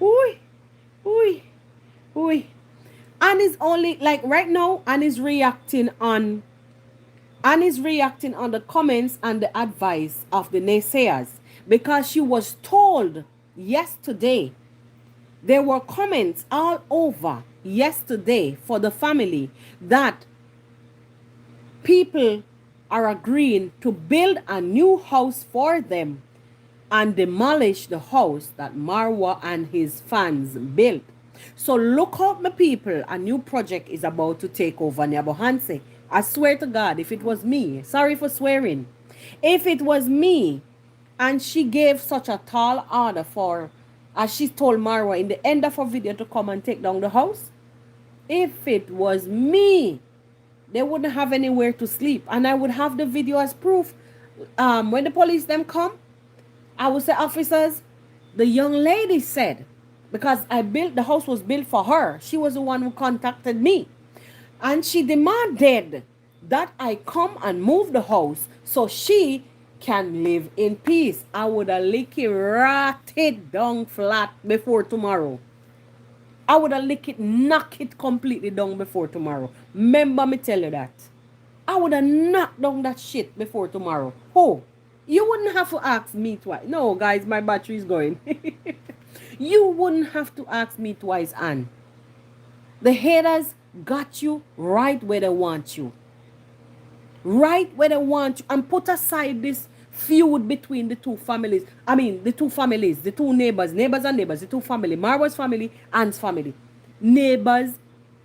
Ooh, ooh, ooh. And is only like right now, and is reacting on the comments and the advice of the naysayers because she was told yesterday. There were comments all over yesterday for the family that people are agreeing to build a new house for them and demolish the house that Marwa and his fans built. So look out, my people, a new project is about to take over Nyabohanse. I swear to God, if it was me, sorry for swearing, if it was me and she gave such a tall order for, as she told Marwa in the end of her video to come and take down the house, if it was me, they wouldn't have anywhere to sleep. And I would have the video as proof. When the police them come, I would say, officers, the young lady said, because the house was built for her. She was the one who contacted me. And she demanded that I come and move the house so she can live in peace. I would have lick it, rot it down flat before tomorrow. I would have lick it, knock it completely down before tomorrow. Remember me tell you that. I would have knocked down that shit before tomorrow. Oh, you wouldn't have to ask me twice. No, guys, my battery is going. You wouldn't have to ask me twice, Anne. The haters got you right where they want you. Right where they want you. And put aside this feud between the two families. I mean, the two families, the two neighbors and neighbors, the two family, Marwa's family, Anne's family. Neighbors,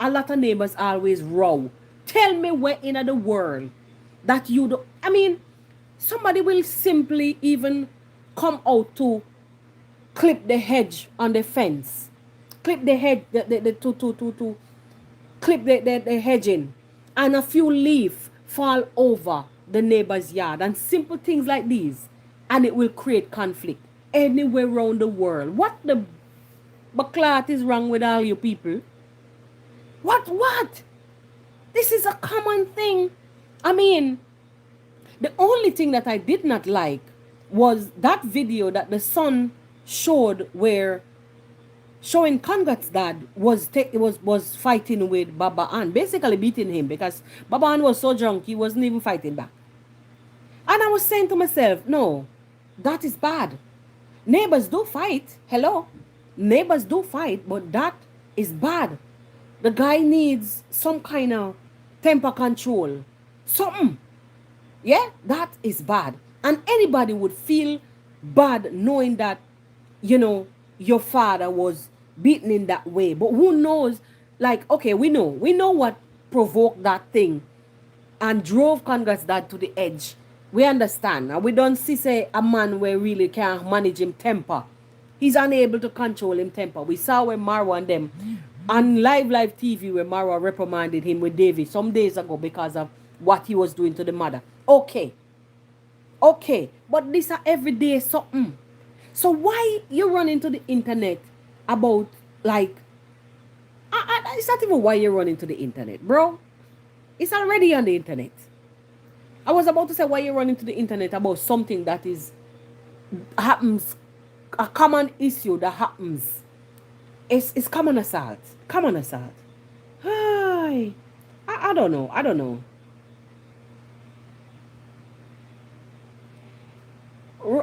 a lot of neighbors always row. Tell me where in the world that you do. I mean, somebody will simply even come out to clip the hedge on the fence. Clip the hedge, to clip the hedging. And a few leaves fall over the neighbor's yard. And simple things like these. And it will create conflict anywhere around the world. What the backlot is wrong with all you people? What? This is a common thing. I mean, the only thing that I did not like was that video that the son showed where showing Kangat's dad was fighting with Baba Ann, basically beating him because Baba Ann was so drunk he wasn't even fighting back. And I was saying to myself, no, that is bad. Neighbors do fight. Hello. Neighbors do fight, but that is bad. The guy needs some kind of temper control. Something. Yeah, that is bad. And anybody would feel bad knowing that, you know, your father was beaten in that way. But who knows? Like, okay, we know what provoked that thing and drove Congress dad to the edge. We understand. And we don't see say a man where really can't manage him temper. He's unable to control him temper. We saw when Marwa and them on live TV where Marwa reprimanded him with David some days ago because of what he was doing to the mother. Okay. Okay. But this are everyday something. So why you run into the internet about like it's not even why you run into the internet, bro. It's already on the internet. I was about to say why you run into the internet about something that is happens, a common issue that happens. It's common assault. Common assault. Hi. I don't know. I don't know.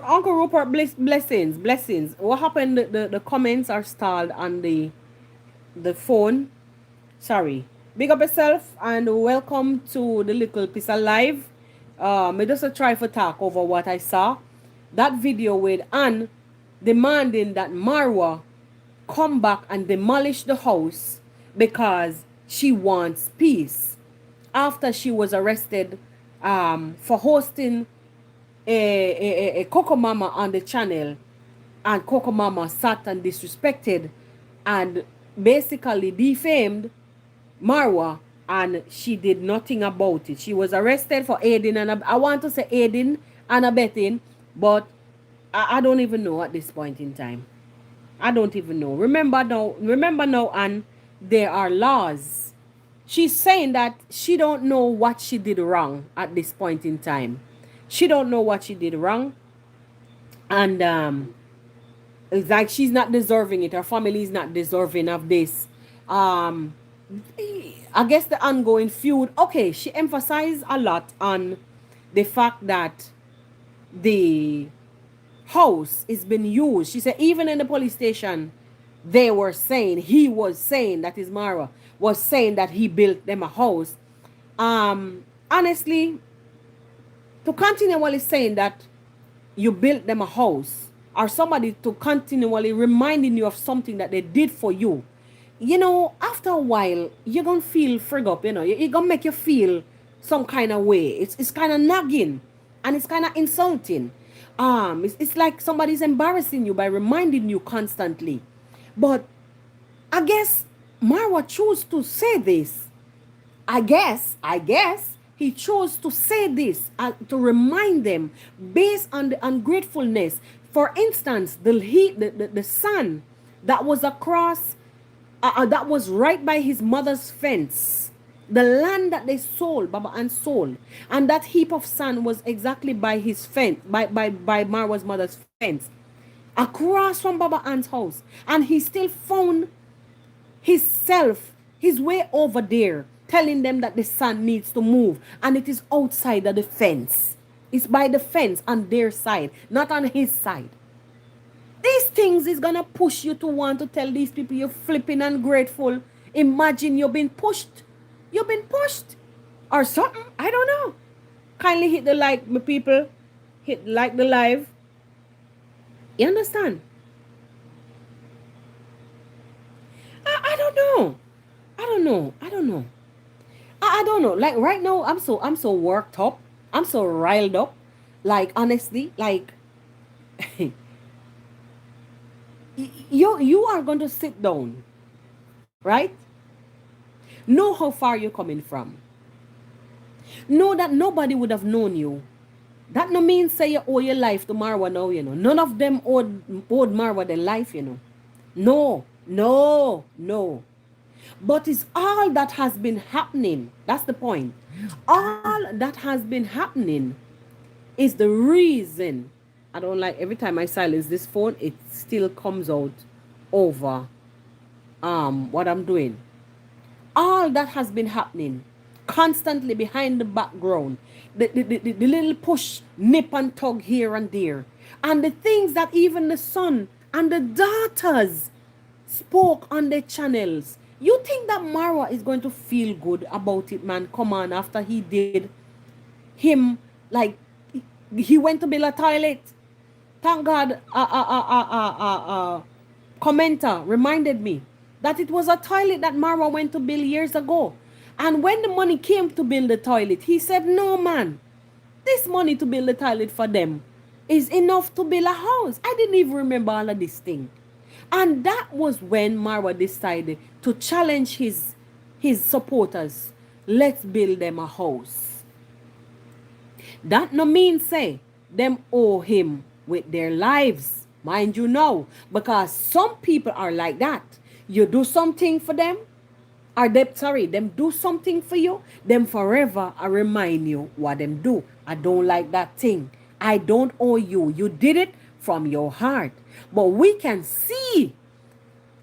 Uncle Rupert, blessings, blessings. What happened? The comments are stalled on the phone. Sorry. Big up yourself and welcome to the Little Piece of Live. I just try for talk over what I saw. That video with Anne demanding that Marwa come back and demolish the house because she wants peace. After she was arrested for hosting a Coco Mama on the channel, and Coco Mama sat and disrespected and basically defamed Marwa, and she did nothing about it. She was arrested for aiding and I want to say aiding and abetting, but I don't even know at this point in time. I don't even know. Remember now, and there are laws. She's saying that she don't know what she did wrong at this point in time. She don't know what she did wrong, and it's like she's not deserving it. Her family is not deserving of this. Um, I guess the ongoing feud. Okay, she emphasized a lot on the fact that the house is being used. She said even in the police station, they were saying he was saying that his Mara was saying that he built them a house. Honestly, to continually saying that you built them a house or somebody to continually reminding you of something that they did for you, you know, after a while you're gonna feel frig up, you know, it's gonna make you feel some kind of way. It's kind of nagging and it's kind of insulting. It's like somebody's embarrassing you by reminding you constantly. But I guess Marwa chose to say this. I guess he chose to say this to remind them based on the ungratefulness. For instance, the son that was across, that was right by his mother's fence, the land that they sold, Baba and sold, and that heap of sand was exactly by his fence, by Marwa's mother's fence, across from Baba Ant's house, and he still found his way over there, telling them that the son needs to move, and it is outside of the fence. It's by the fence on their side, not on his side. These things is gonna push you to want to tell these people you're flipping ungrateful. Imagine you've been pushed. You've been pushed. Or something. I don't know. Kindly hit the like, my people. Hit like the live. You understand? I don't know. I don't know. I don't know. I don't know. Like right now, I'm so worked up. I'm so riled up. Like honestly, like you are going to sit down, right? Know how far you're coming from. Know that nobody would have known you. That no means say you owe your life to Marwa now, you know. None of them owed Marwa their life, you know. No, no, no. But it's all that has been happening. That's the point. All that has been happening is the reason. I don't like every time I silence this phone, it still comes out over what I'm doing. All that has been happening constantly behind the background, the little push, nip and tug here and there, and the things that even the son and the daughters spoke on their channels. You think that Marwa is going to feel good about it, man? Come on, after he did him Like he went to build a toilet. Thank God, commenter reminded me that it was a toilet that Marwa went to build years ago. And when the money came to build the toilet, he said, "No, man, this money to build a toilet for them is enough to build a house." I didn't even remember all of this thing. And that was when Marwa decided to challenge his supporters. Let's build them a house. That no mean say them owe him with their lives. Mind you know, because some people are like that. You do something for them, or them do something for you, them forever I remind you what them do. I don't like that thing. I don't owe you. You did it from your heart. But we can see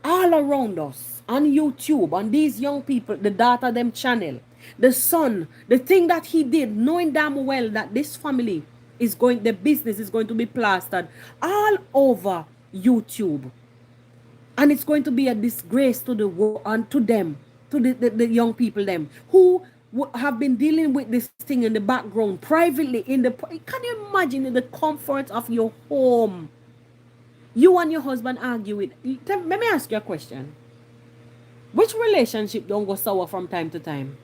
all around us on YouTube, on these young people, the daughter them channel, the son, the thing that he did, knowing damn well that this family is going, the business is going to be plastered all over YouTube. And it's going to be a disgrace to the world and to them, to the young people them who have been dealing with this thing in the background privately in the, can you imagine, in the comfort of your home, you and your husband argue with. Let me ask you a question. Which relationship don't go sour from time to time?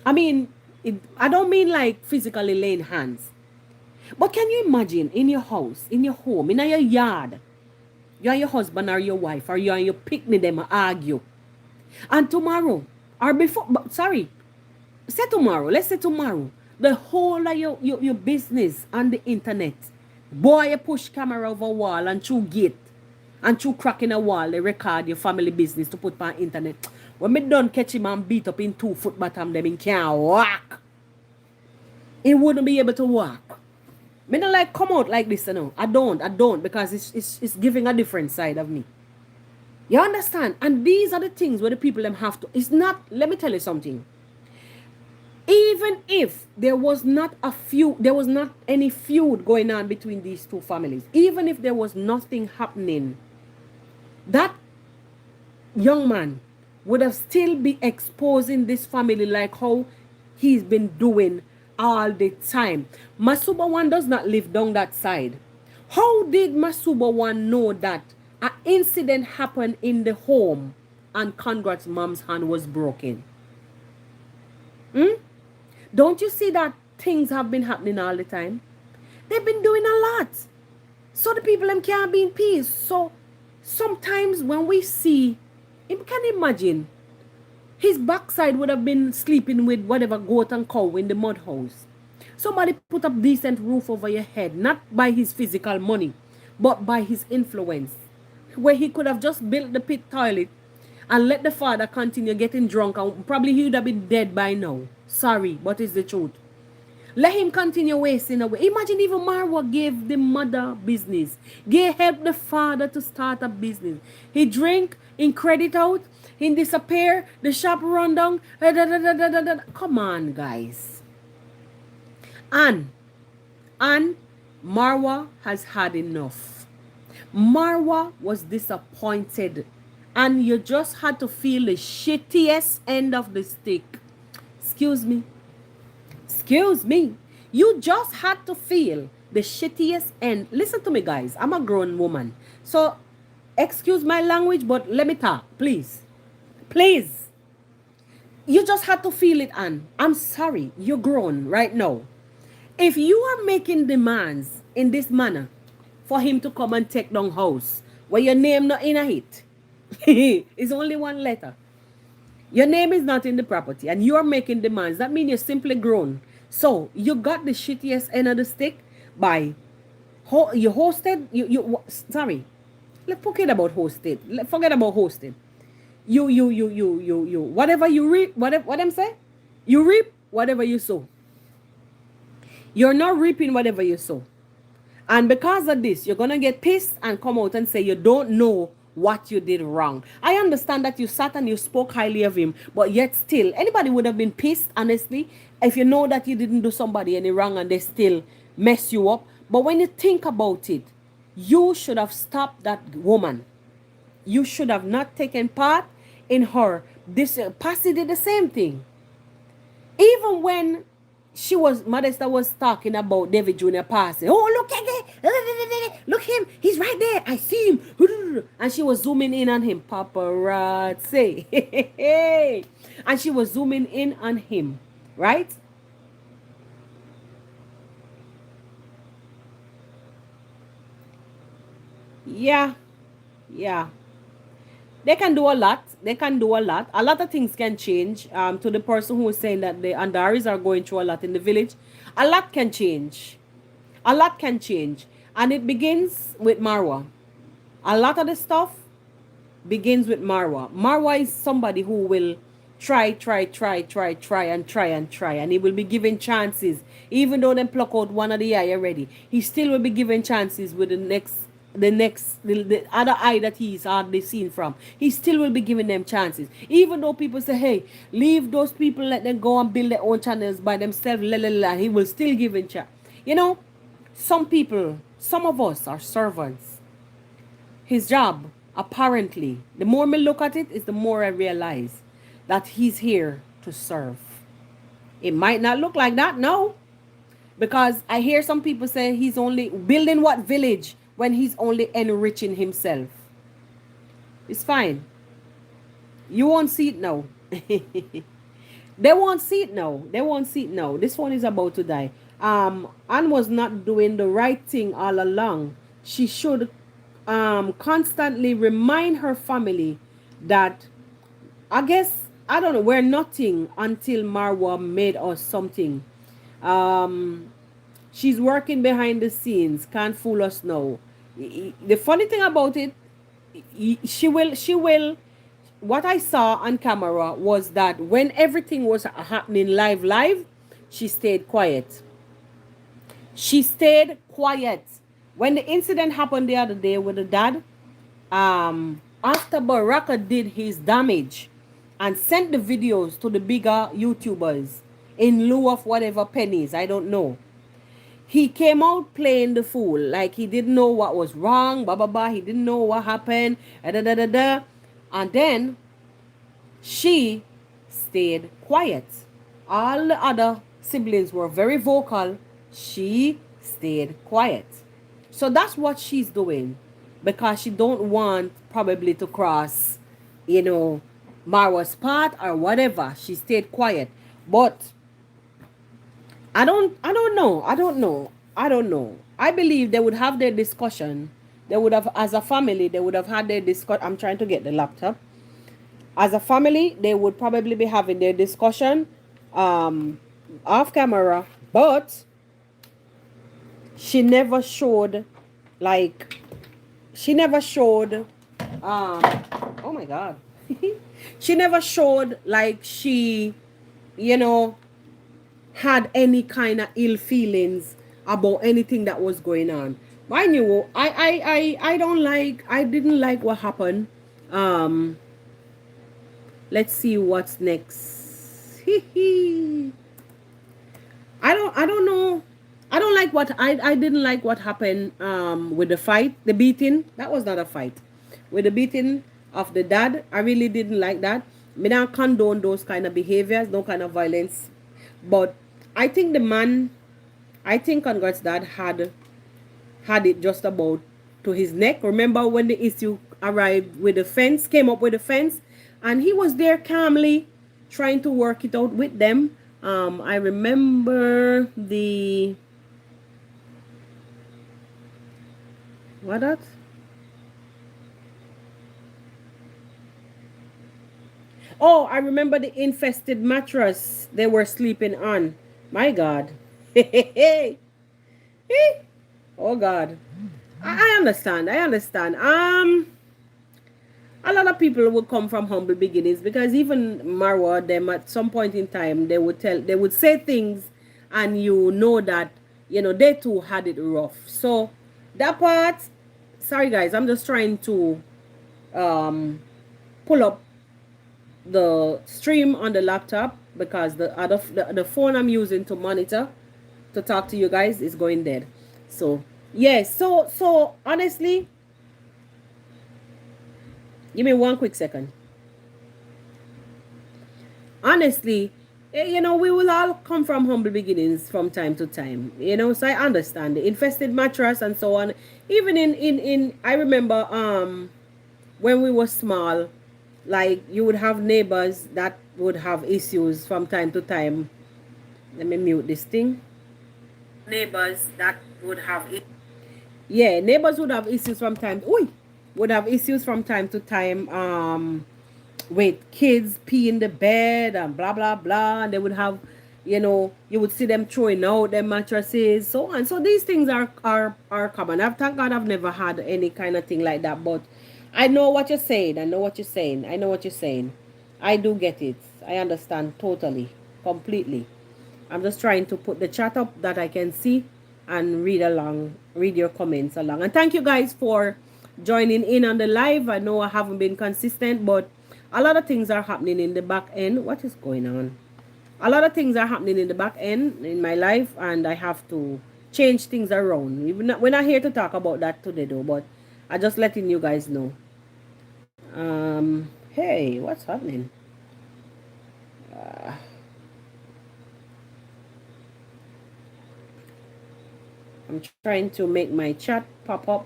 I mean, I don't mean like physically laying hands. But can you imagine in your house, in your home, in your yard, you and your husband or your wife or you and your picnic them argue. And tomorrow, or before, sorry, say tomorrow, let's say tomorrow, the whole of your business on the internet, boy, you push camera over wall and through gate and through crack in a wall, they record your family business to put on internet. When me done catch him and beat up in 2 foot bottom, them in can't walk. He wouldn't be able to walk. Me don't like come out like this, you know. I don't, because it's giving a different side of me. You understand? And these are the things where the people them have to. It's not. Let me tell you something. Even if there was not any feud going on between these two families, even if there was nothing happening, that young man would have still be exposing this family like how he's been doing all the time. Masuba one does not live down that side. How did Masuba one know that an incident happened in the home and Conrad's mom's hand was broken? Don't you see that things have been happening all the time? They've been doing a lot. So the people them can't be in peace. So sometimes when we see, you can imagine, his backside would have been sleeping with whatever goat and cow in the mud house. Somebody put up decent roof over your head, not by his physical money, but by his influence. Where he could have just built the pit toilet and let the father continue getting drunk, and probably he would have been dead by now. Sorry, but it's the truth. Let him continue wasting away. Imagine even Marwa gave the mother business. Help the father to start a business. He drink, in credit out, he disappear, the shop run down. Come on, guys. And Marwa has had enough. Marwa was disappointed. And you just had to feel the shittiest end of the stick. Excuse me. You just had to feel the shittiest end. Listen to me, guys. I'm a grown woman. So, excuse my language, but let me talk, please. Please. You just had to feel it, Anne. I'm sorry. You're grown right now. If you are making demands in this manner for him to come and take down house, where your name not in a hit, it's only one letter. Your name is not in the property and you are making demands. That means you're simply grown. So you got the shittiest end of the stick by you hosted. Sorry. Let's forget about hosted. Forget about hosted. You. Whatever you reap, what I'm saying? You reap whatever you sow. You're not reaping whatever you sow. And because of this, you're gonna get pissed and come out and say you don't know what you did wrong. I understand that you sat and you spoke highly of him, but yet still, anybody would have been pissed, honestly, if you know that you didn't do somebody any wrong and they still mess you up. But when you think about it, you should have stopped that woman. You should have not taken part in her. This Passy did the same thing. Even when Modesta was talking about David Jr. passing. Oh, look at it. Look him. He's right there. I see him. And she was zooming in on him. Paparazzi. And she was zooming in on him. Right? Yeah. Yeah. They can do a lot. They can do a lot. A lot of things can change. To the person who is saying that the Andaris are going through a lot in the village, a lot can change. A lot can change. And it begins with Marwa. A lot of the stuff begins with Marwa. Marwa is somebody who will try, and he will be given chances. Even though they pluck out one of the eye already, he still will be given chances with the other eye that he's hardly seen from. He still will be giving them chances. Even though people say, hey, leave those people, let them go and build their own channels by themselves, he will still give in chance. You know, some people, some of us are servants. His job, apparently, the more I look at it, is the more I realize that he's here to serve. It might not look like that, no. Because I hear some people say he's only building what village when he's only enriching himself. It's fine. You won't see it now. They won't see it now. They won't see it now. This one is about to die. Anne was not doing the right thing all along. She should constantly remind her family that, I guess, I don't know, we're nothing until Marwa made us something. She's working behind the scenes. Can't fool us now. The funny thing about it, she will. What I saw on camera was that when everything was happening live, she stayed quiet. She stayed quiet. When the incident happened the other day with the dad, after Baraka did his damage and sent the videos to the bigger YouTubers in lieu of whatever pennies, I don't know. He came out playing the fool, like he didn't know what was wrong, blah blah blah. He didn't know what happened, da da da da. And then she stayed quiet. All the other siblings were very vocal. She stayed quiet. So that's what she's doing, because she don't want probably to cross, Marwa's path or whatever. She stayed quiet. But I don't know. I believe they would have their discussion. They would have, as a family, they would have had their discussion. I'm trying to get the laptop. As a family, they would probably be having their discussion off camera. But she never showed, like, oh my God. She never showed like she, you know, had any kind of ill feelings about anything that was going on. Mind you, I didn't like what happened. Let's see what's next. I don't know. I didn't like what happened with the fight, the beating. That was not a fight. With the beating of the dad, I really didn't like that. Me not condone those kind of behaviors, no kind of violence. But I think I think Congrats dad had it just about to his neck. Remember when the issue arrived with the fence, came up with the fence, and he was there calmly trying to work it out with them. I remember the what that? Oh, I remember the infested mattress they were sleeping on. My God. Oh God. I understand. I understand. A lot of people would come from humble beginnings, because even Marwa, them at some point in time, they would say things, and you know that, they too had it rough. So that part, sorry guys, I'm just trying to pull up the stream on the laptop, because the phone I'm using to monitor to talk to you guys is going dead. So yes, so honestly, give me one quick second. Honestly, You know, we will all come from humble beginnings from time to time. You know, so I understand the infested mattress and so on. Even in I remember when we were small, like you would have neighbors that would have issues from time to time. Let me mute this thing. Neighbors that would have yeah, neighbors would have issues from time. Oi, would have issues from time to time. With kids pee in the bed and blah blah blah, and they would have, you know, you would see them throwing out their mattresses, so on. So these things are common. I've thank God I've never had any kind of thing like that, but I know what you're saying. I know what you're saying. I know what you're saying. I do get it. I understand totally, completely. I'm just trying to put the chat up that I can see and read along, read your comments along. And thank you guys for joining in on the live. I know I haven't been consistent, but a lot of things are happening in the back end. What is going on? A lot of things are happening in the back end in my life, and I have to change things around. We're not here to talk about that today, though, but I'm just letting you guys know. Hey, what's happening? I'm trying to make my chat pop up.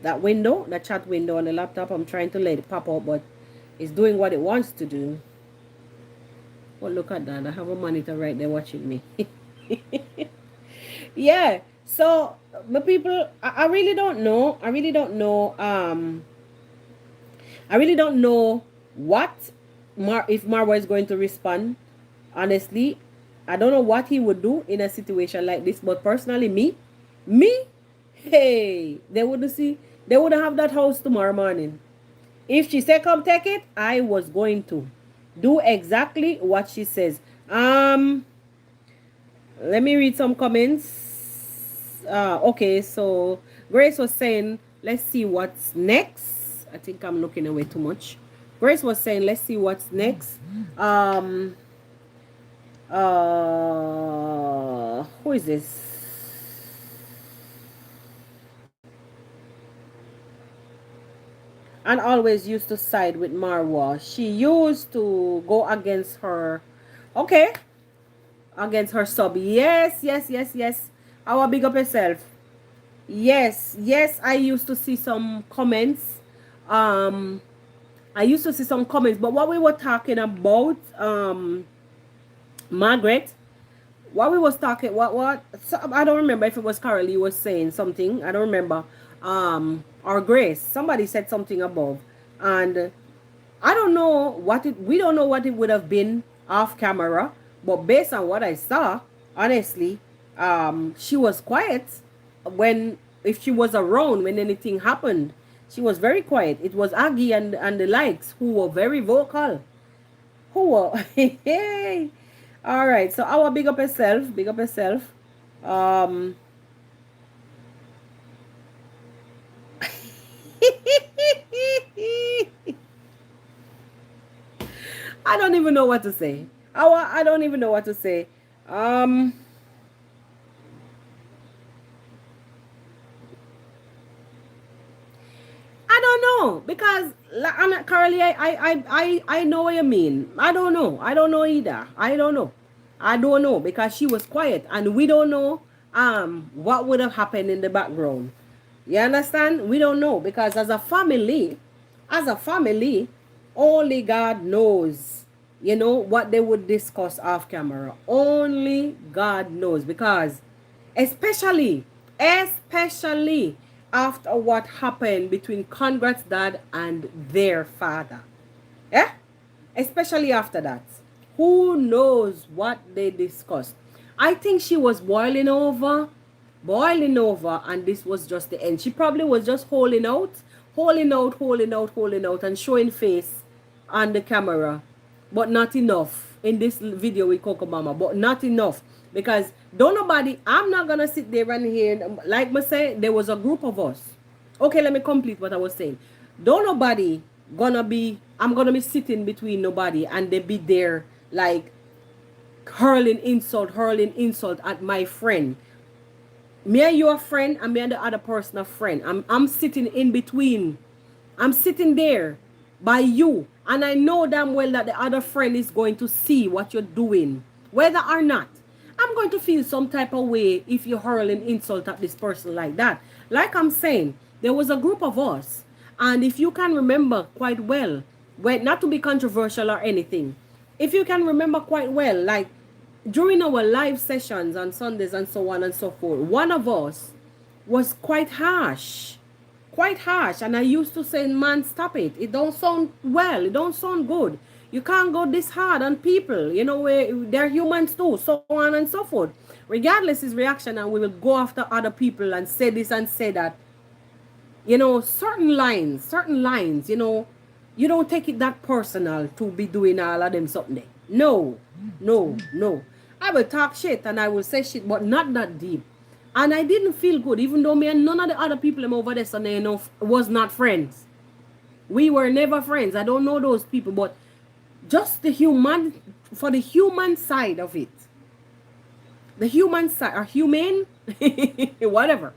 That window, that chat window on the laptop, I'm trying to let it pop up, but it's doing what it wants to do. Well, look at that. I have a monitor right there watching me. Yeah. So, the people, I really don't know. I really don't know. I really don't know what if Marwa is going to respond. Honestly, I don't know what he would do in a situation like this. But personally, me, hey, they wouldn't have that house tomorrow morning. If she said come take it, I was going to do exactly what she says. Let me read some comments. Okay, so Grace was saying, let's see what's next. I think I'm looking away too much. Grace was saying, let's see what's next. Who is this? And always used to side with Marwa. She used to go against her. Okay, against her sub. Yes, yes, yes, yes. I will big up yourself. Yes, yes. I used to see some comments. Um, I used to see some comments. But what we were talking about, Margaret, what we was talking, what? So, I don't remember if it was Carolee was saying something. I don't remember. Or Grace. Somebody said something above, and I don't know what it. We don't know what it would have been off camera, but based on what I saw, honestly, she was quiet when if she was around when anything happened. She was very quiet. It was Aggie and the likes who were very vocal. Who were hey. All right. So our big up yourself. Big up yourself. Um. I don't even know what to say. I don't even know what to say. Um, I don't know because Carly, I know what you mean. I don't know. I don't know either. I don't know. I don't know because she was quiet and we don't know what would have happened in the background. You understand? We don't know because as a family, only God knows, you know, what they would discuss off camera. Only God knows because especially after what happened between Congrats dad and their father. Yeah? Especially after that. Who knows what they discussed? I think she was boiling over, and this was just the end. She probably was just holding out, and showing face on the camera, but not enough in this video with Coco Mama, but not enough because don't nobody. I'm not gonna sit there and hear like I say. There was a group of us. Okay, let me complete what I was saying. Don't nobody gonna be. I'm gonna be sitting between nobody, and they be there like hurling insult at my friend. Me and you a friend, and me and the other person a friend. I'm sitting in between. I'm sitting there by you, and I know damn well that the other friend is going to see what you're doing. whether or not I'm going to feel some type of way if you hurl an insult at this person like that. Like I'm saying, there was a group of us, and if you can remember quite well, not to be controversial or anything, if you can remember quite well, like during our live sessions on Sundays and so on and so forth, one of us was quite harsh. Quite harsh. And I used to say, man, stop it. It don't sound well. It don't sound good. You can't go this hard on people. You know, they're humans too, so on and so forth. Regardless his reaction, and we will go after other people and say this and say that. You know, certain lines, you know, you don't take it that personal to be doing all of them something. No, no, no. I will talk shit and I will say shit, but not that deep. And I didn't feel good, even though me and none of the other people I'm over there, so you know, was not friends. We were never friends. I don't know those people, but just for the human side of it, the human side, or humane, whatever,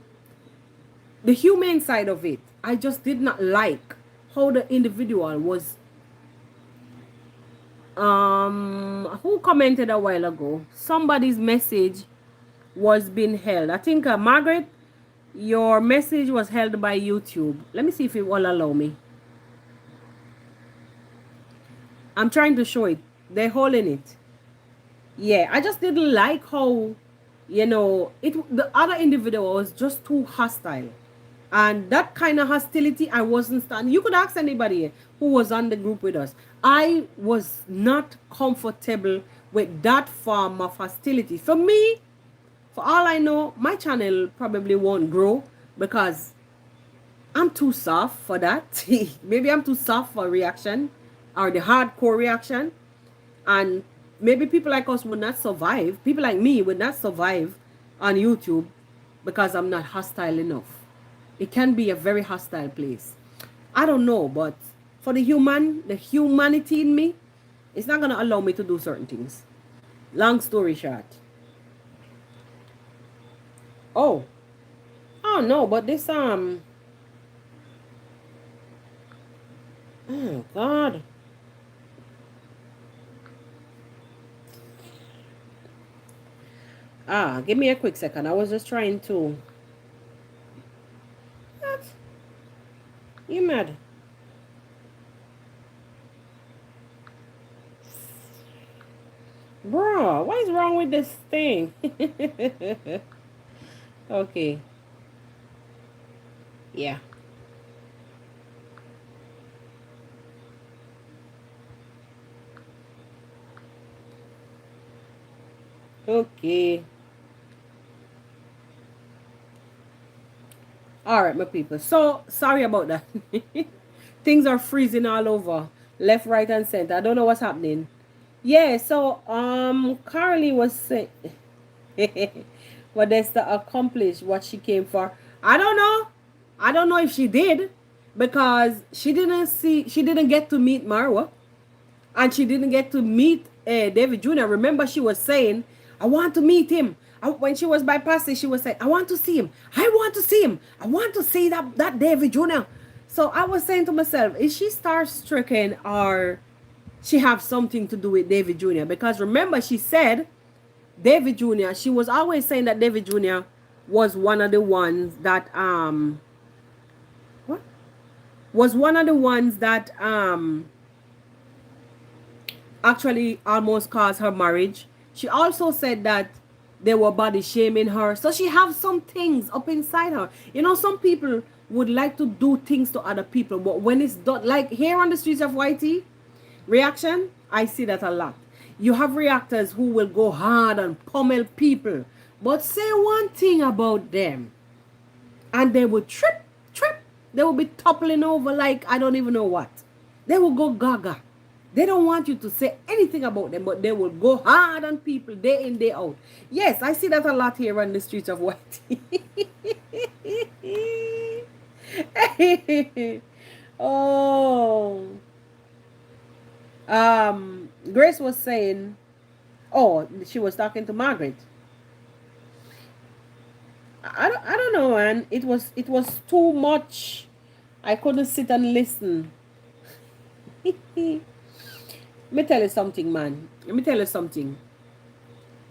the humane side of it, I just did not like how the individual was. Who commented a while ago? Somebody's message was being held. I think Margaret, your message was held by YouTube. Let me see if it will allow me. I'm trying to show it. They're holding it. Yeah, I just didn't like how, you know, the other individual was just too hostile. And that kind of hostility, I wasn't standing. You could ask anybody who was on the group with us. I was not comfortable with that form of hostility. For me, for all I know, my channel probably won't grow because I'm too soft for that. Maybe I'm too soft for reaction or the hardcore reaction. And maybe people like us would not survive. People like me would not survive on YouTube because I'm not hostile enough. It can be a very hostile place. I don't know, but for the humanity in me, it's not going to allow me to do certain things. Long story short. Oh no, but this oh God. Give me a quick second. I was just trying to. What? You mad? Bro, what is wrong with this thing? Okay. Yeah. Okay. All right, my people. So sorry about that. Things are freezing all over, left, right, and center. I don't know what's happening. Yeah. So Carly was saying, Modesta accomplished what she came for. I don't know. I don't know if she did, because she didn't get to meet Marwa, and she didn't get to meet David Jr. Remember, she was saying, I want to meet him. When she was bypassing, she was saying, I want to see him. I want to see him. I want to see that David Jr. So I was saying to myself, is she star-stricken, or she have something to do with David Jr.? Because remember, she said David Jr., she was always saying that David Jr. was one of the ones that what? Was one of the ones that actually almost caused her marriage. She also said that they were body shaming her. So she have some things up inside her. You know, some people would like to do things to other people, but when it's done, like here on the streets of YT, reaction, I see that a lot. You have reactors who will go hard and pummel people, but say one thing about them, and they will trip. They will be toppling over like I don't even know what. They will go gaga. They don't want you to say anything about them, but they will go hard on people day in, day out. Yes, I see that a lot here on the streets of White. Oh. Grace was saying, oh, she was talking to Margaret. I don't know, man. It was too much. I couldn't sit and listen. Let me tell you something, man. Let me tell you something.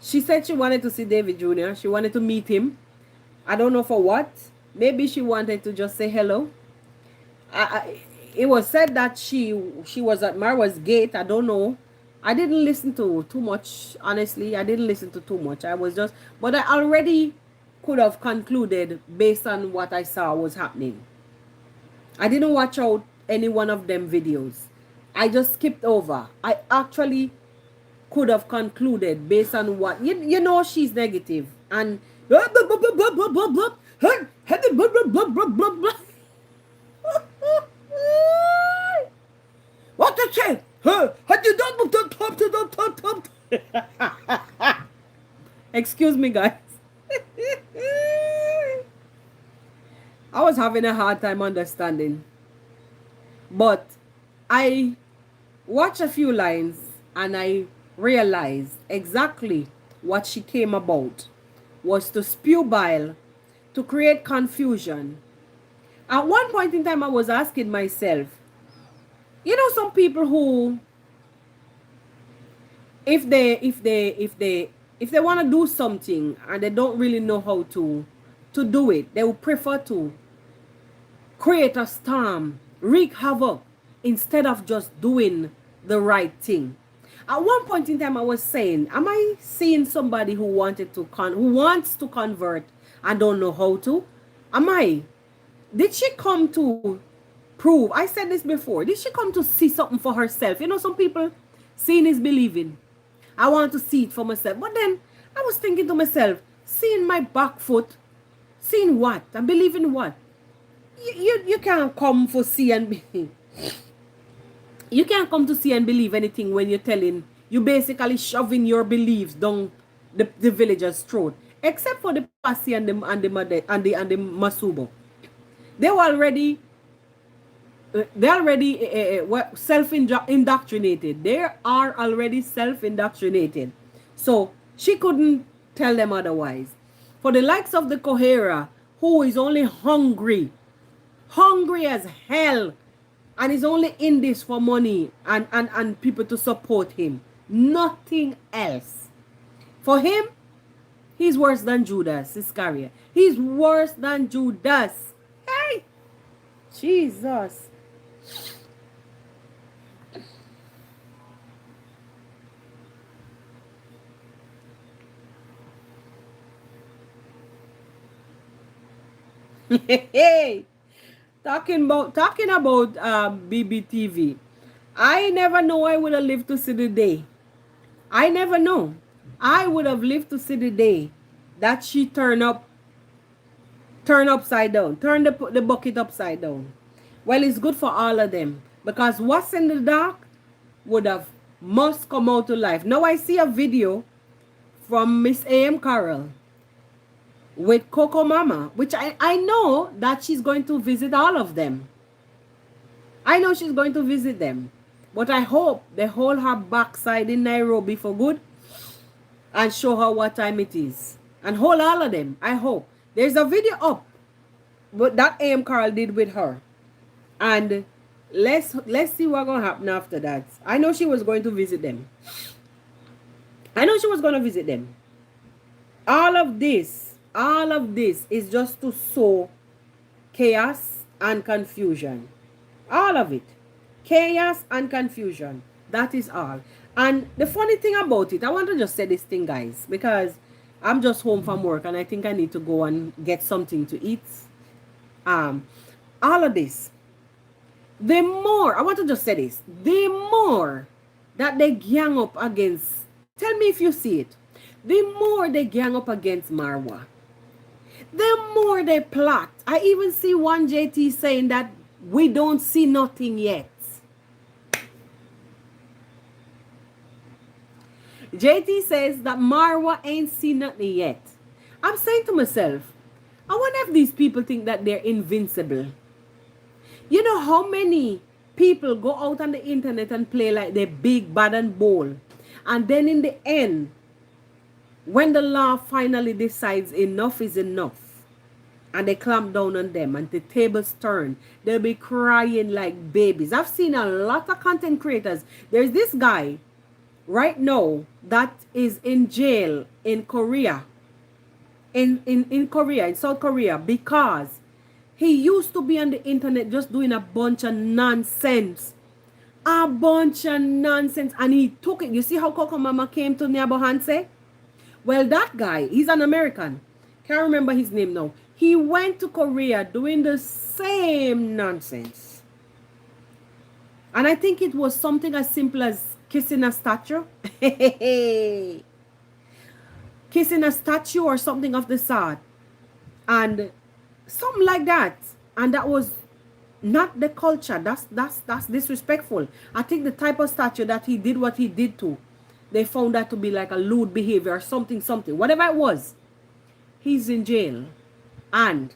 She said she wanted to see David Jr. She wanted to meet him. I don't know for what. Maybe she wanted to just say hello. It was said that she was at Marwa's gate. I don't know. I didn't listen to too much. Honestly, I didn't listen to too much. I was just, but I already could have concluded based on what I saw was happening. I didn't watch out any one of them videos. I just skipped over. I actually could have concluded based on what you know she's negative and what the say? Had you done excuse me, guys. I was having a hard time understanding. But I watched a few lines and I realized exactly what she came about was to spew bile, to create confusion. At one point in time, I was asking myself, you know, some people who, if they want to do something and they don't really know how to do it, they would prefer to create a storm, wreak havoc, instead of just doing the right thing. At one point in time, I was saying, am I seeing somebody who who wants to convert and don't know how to? Am I? Did she come to prove? I said this before. Did she come to see something for herself? You know, some people, seeing is believing. I want to see it for myself. But then I was thinking to myself, seeing my back foot, seeing what? And believing what? You can't come for see and be. You can't come to see and believe anything when you're telling, you basically shoving your beliefs down the villager's throat. Except for the Pasi and the Masubo. They were already self-indoctrinated. They are already self-indoctrinated. So she couldn't tell them otherwise. For the likes of the Kohera, who is only hungry as hell, and is only in this for money and people to support him. Nothing else. For him, he's worse than Judas Iscariot. He's worse than Judas. Hey! Jesus. Hey! Talking about BBTV. I never know I would have lived to see the day. I never know. I would have lived to see the day that she turn upside down, turn the bucket upside down. Well, it's good for all of them because what's in the dark must come out to life. Now I see a video from Miss A.M. Carroll with Coco Mama, which I know that she's going to visit all of them. I know she's going to visit them. But I hope they hold her backside in Nairobi for good and show her what time it is. And hold all of them. I hope. There's a video up what that A.M. Carl did with her. And let's see what's going to happen after that. I know she was going to visit them. I know she was going to visit them. All of this is just to sow chaos and confusion. All of it. Chaos and confusion. That is all. And the funny thing about it, I want to just say this thing, guys, because I'm just home from work and I think I need to go and get something to eat. All of this. The more, I want to just say this, the more that they gang up against, tell me if you see it, the more they gang up against Marwa, the more they plot. I even see one JT saying that we don't see nothing yet. JT says that Marwa ain't seen nothing yet. I'm saying to myself, I wonder if these people think that they're invincible. You know how many people go out on the internet and play like they're big, bad, and bold. And then in the end, when the law finally decides enough is enough, and they clamp down on them and the tables turn, they'll be crying like babies. I've seen a lot of content creators. There's this guy, right now that is in jail in Korea, in Korea, in South Korea, because he used to be on the internet just doing a bunch of nonsense. A bunch of nonsense. And he took it. You see how Coco Mama came to Nyabo Hanse? Well, that guy, he's an American. Can't remember his name now. He went to Korea doing the same nonsense. And I think it was something as simple as kissing a statue. Kissing a statue or something of the sort. And something like that. And that was not the culture. That's disrespectful. I think the type of statue that he did what he did to, they found that to be like a lewd behavior or something. Whatever it was, he's in jail. And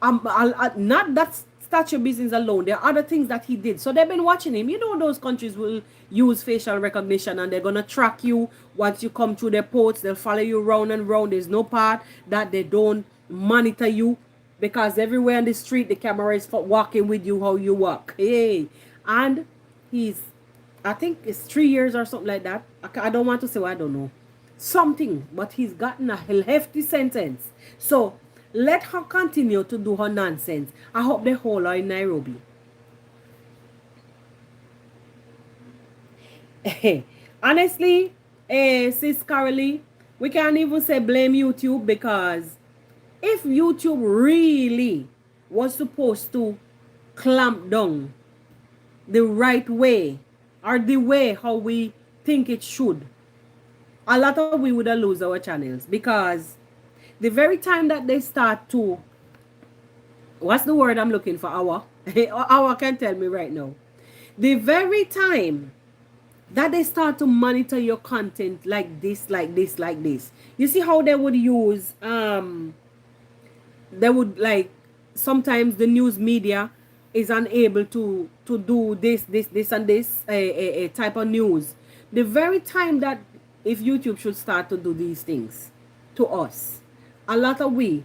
not that statue business alone. There are other things that he did. So they've been watching him. You know, those countries will use facial recognition and they're gonna track you once you come through their ports. They'll follow you round and round. There's no part that they don't monitor you, because everywhere on the street the camera is for walking with you how you walk. Hey, and he's, I think it's 3 years or something like that. I don't want to say, I don't know something, but he's gotten a hefty sentence. So let her continue to do her nonsense. I hope they hold her in Nairobi. Honestly, sis Carolee, we can't even say blame YouTube, because if YouTube really was supposed to clamp down the right way, or the way how we think it should, a lot of we would have lose our channels. Because the very time that they start to, what's the word I'm looking for? Our can tell me right now. The very time that they start to monitor your content like this, like this, like this, you see how they would use they would, like, sometimes the news media is unable to do this and this a type of news. The very time that, if YouTube should start to do these things to us, a lot of we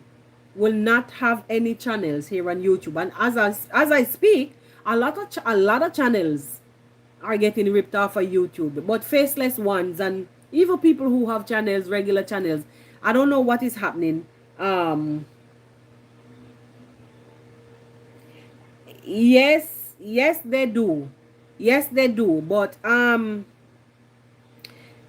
will not have any channels here on YouTube. And as I speak, a lot of channels are getting ripped off of YouTube, but faceless ones, and even people who have channels, regular channels, I don't know what is happening. Yes they do. Yes they do. But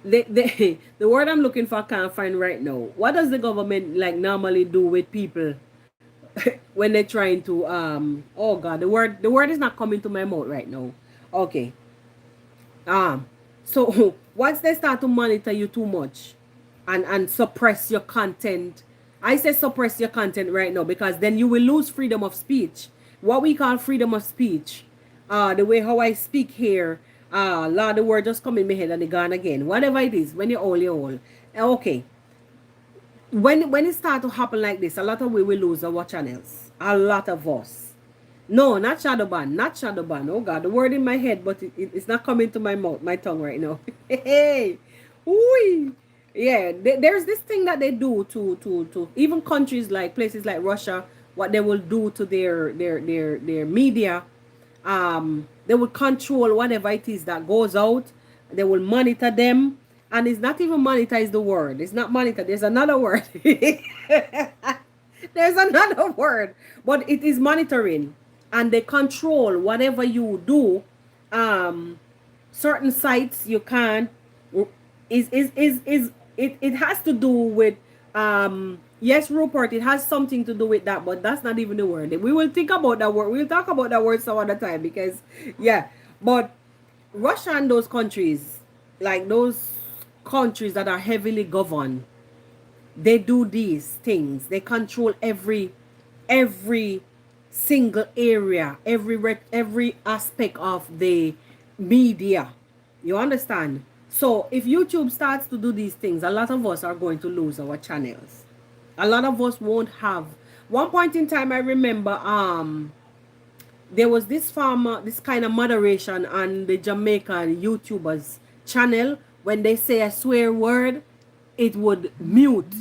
the word I'm looking for I can't find right now. What does the government like normally do with people when they're trying to oh god, the word is not coming to my mouth right now. Okay. So once they start to monitor you too much and suppress your content, I say suppress your content right now, because then you will lose freedom of speech. What we call freedom of speech, the way how I speak here, Lord, the word just come in my head and it gone again. Whatever it is, when you're all. Okay. When it start to happen like this, a lot of we will lose our channels. A lot of us. No, not shadow ban, not shadow ban. Oh God, the word in my head, but it's not coming to my mouth, my tongue right now. Hey, ooh, yeah. There's this thing that they do to even countries like places like Russia. What they will do to their media, they will control whatever it is that goes out. They will monitor them, and it's not even monitor is the word. It's not monitor. There's another word. There's another word, but it is monitoring, and they control whatever you do. Certain sites you can't. It has to do with yes, Rupert, it has something to do with that, but that's not even the word. We will think about that word. We'll talk about that word some other time, because yeah. But Russia and those countries, like those countries that are heavily governed, they do these things. They control every single area, every aspect of the media. You understand? So if YouTube starts to do these things, a lot of us are going to lose our channels. A lot of us won't have. One point in time, I remember there was this kind of moderation on the Jamaican YouTubers channel. When they say a swear word, it would mute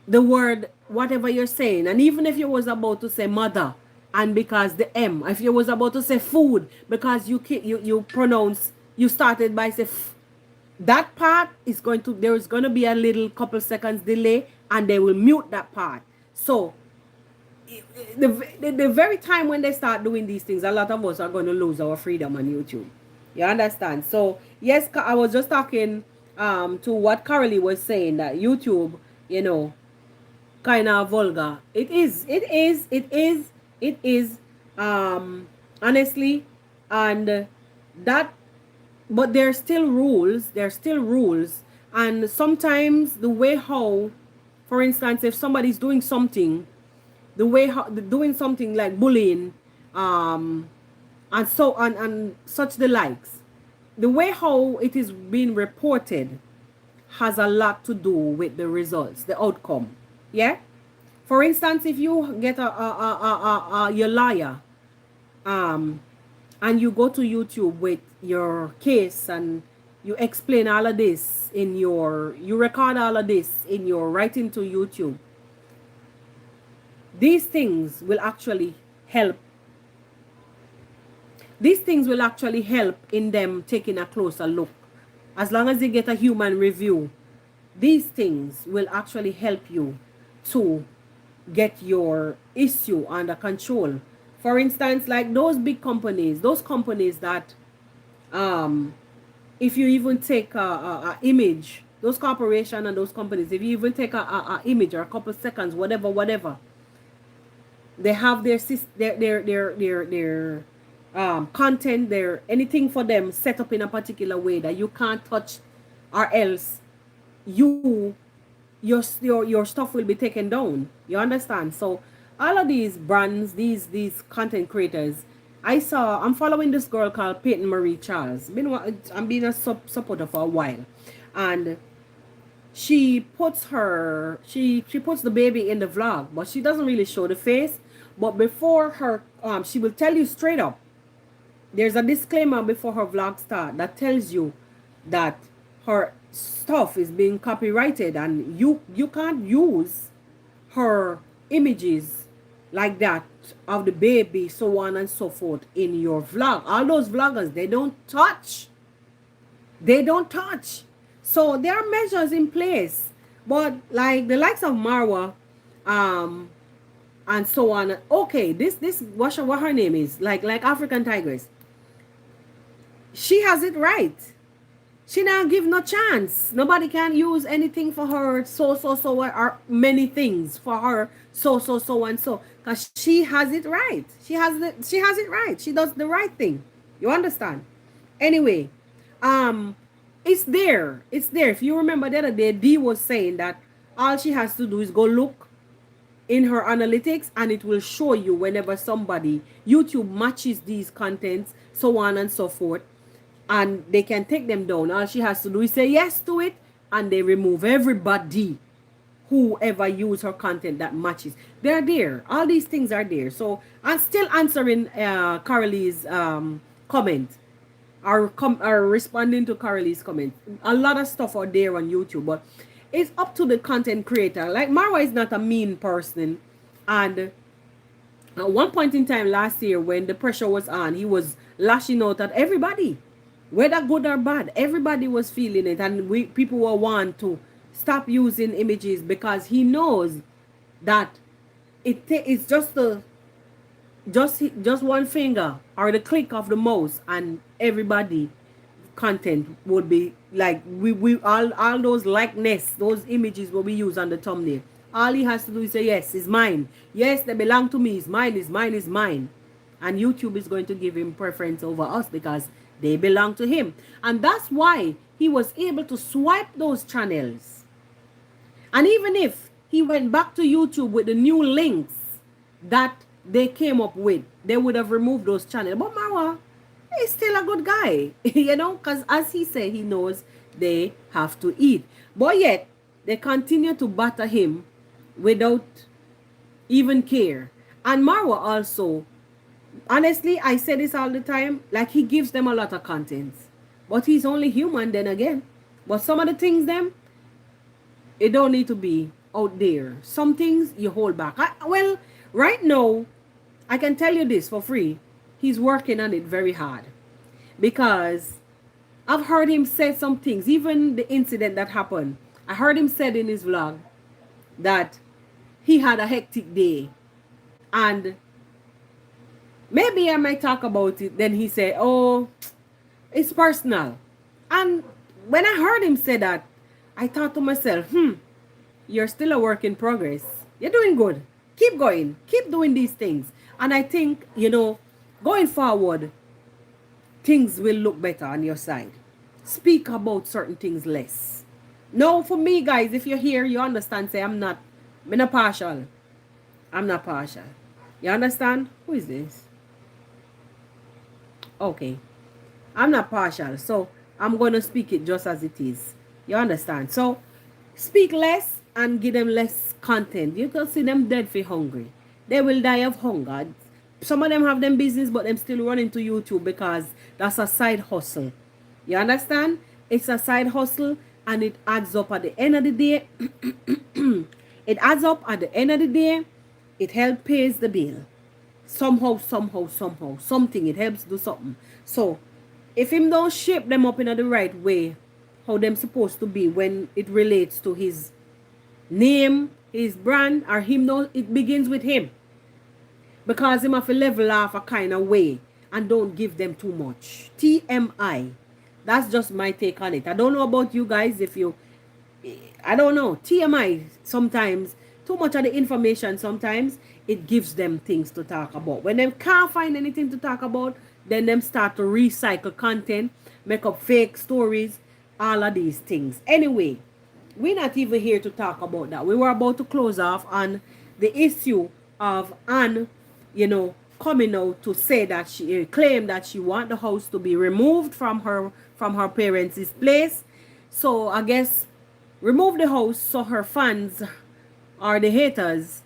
the word, whatever you're saying. And even if you was about to say mother, and because the M, if you was about to say food, because you pronounce, you started by say f, That part is going to, there is going to be a little couple seconds delay, and they will mute that part. So the very time when they start doing these things, a lot of us are going to lose our freedom on YouTube. You understand? So yes, I was just talking to what Carolee was saying, that YouTube, you know, kind of vulgar. It is honestly. And that, but there's still rules. And sometimes the way how, for instance, if somebody's doing something, the way how doing something like bullying, um and so and such the likes, the way how it is being reported has a lot to do with the results, the outcome. Yeah. For instance, if you get your lawyer, um and you go to YouTube with your case, and you explain all of this in your, you record all of this in your writing to YouTube, these things will actually help. These things will actually help in them taking a closer look. As long as you get a human review, these things will actually help you to get your issue under control. For instance, like those companies that, um, if you even take a image, those corporation and those companies, if you even take a image or a couple seconds, whatever, they have their content, their anything for them set up in a particular way that you can't touch, or else you your stuff will be taken down. You understand? So all of these brands, these content creators, I'm following this girl called Peyton Marie Charles. I'm being a supporter for a while. And she puts the baby in the vlog, but she doesn't really show the face. But before her, she will tell you straight up, there's a disclaimer before her vlog start that tells you that her stuff is being copyrighted, and you can't use her images like that of the baby, so on and so forth, in your vlog. All those vloggers, they don't touch. So there are measures in place. But like the likes of Marwa, um and so on, okay, this what her name is, like African Tigress, she has it right. She now give no chance. Nobody can use anything for her, so, or many things for her, so and so, because she has it right. She has it right. She does the right thing. You understand? Anyway, um, it's there. If you remember the other day, Dee was saying that all she has to do is go look in her analytics, and it will show you whenever somebody, YouTube matches these contents, so on and so forth, and they can take them down. All she has to do is say yes to it, and they remove everybody who ever use her content that matches. They're there. All these things are there. So I'm still answering Carolee's comment, or responding to Carolee's comment. A lot of stuff are there on YouTube, but it's up to the content creator. Like Marwa is not a mean person, and at one point in time last year, when the pressure was on, he was lashing out at everybody, whether good or bad. Everybody was feeling it, and people were want to stop using images, because he knows that it's just one finger or the click of the mouse, and everybody content would be like, we all those likeness, those images what we use on the thumbnail. All he has to do is say yes, it's mine. Yes, they belong to me. It's mine. It's mine. It's mine. And YouTube is going to give him preference over us, because they belong to him. And that's why he was able to swipe those channels. And even if he went back to YouTube with the new links that they came up with, they would have removed those channels. But Marwa, he's still a good guy, because as he said, he knows they have to eat. But yet, they continue to batter him without even care. And Marwa also, honestly, I say this all the time, like, he gives them a lot of content. But he's only human then again. But some of the things, it don't need to be out there. Some things you hold back. Well, right now, I can tell you this for free. He's working on it very hard, because I've heard him say some things, even the incident that happened. I heard him said in his vlog that he had a hectic day, and maybe I might talk about it. Then he said, "Oh, it's personal." And when I heard him say that, I thought to myself, you're still a work in progress. You're doing good. Keep going. Keep doing these things. And I think, going forward, things will look better on your side. Speak about certain things less. No, for me, guys, if you're here, you understand, say, I'm not partial. I'm not partial. You understand? Who is this? Okay. I'm not partial. So, I'm going to speak it just as it is. You understand? So, speak less and give them less content. You can see them dead for hungry. They will die of hunger. Some of them have them business, but them still running to YouTube because that's a side hustle. You understand? It's a side hustle, and it adds up at the end of the day. It adds up at the end of the day. It helps pays the bill. Somehow, something. It helps do something. So, if him don't shape them up in the right way, how them supposed to be when it relates to his name, his brand, or him, no, it begins with him. Because him have to level off a kind of way and don't give them too much. TMI. That's just my take on it. I don't know about you guys. I don't know. TMI, sometimes, too much of the information, sometimes, it gives them things to talk about. When they can't find anything to talk about, then them start to recycle content, make up fake stories, all of these things. Anyway, we're not even here to talk about that. We were about to close off on the issue of Anne, coming out to say that she claimed that she want the house to be removed from her parents' place. So I guess remove the house so her fans or the haters,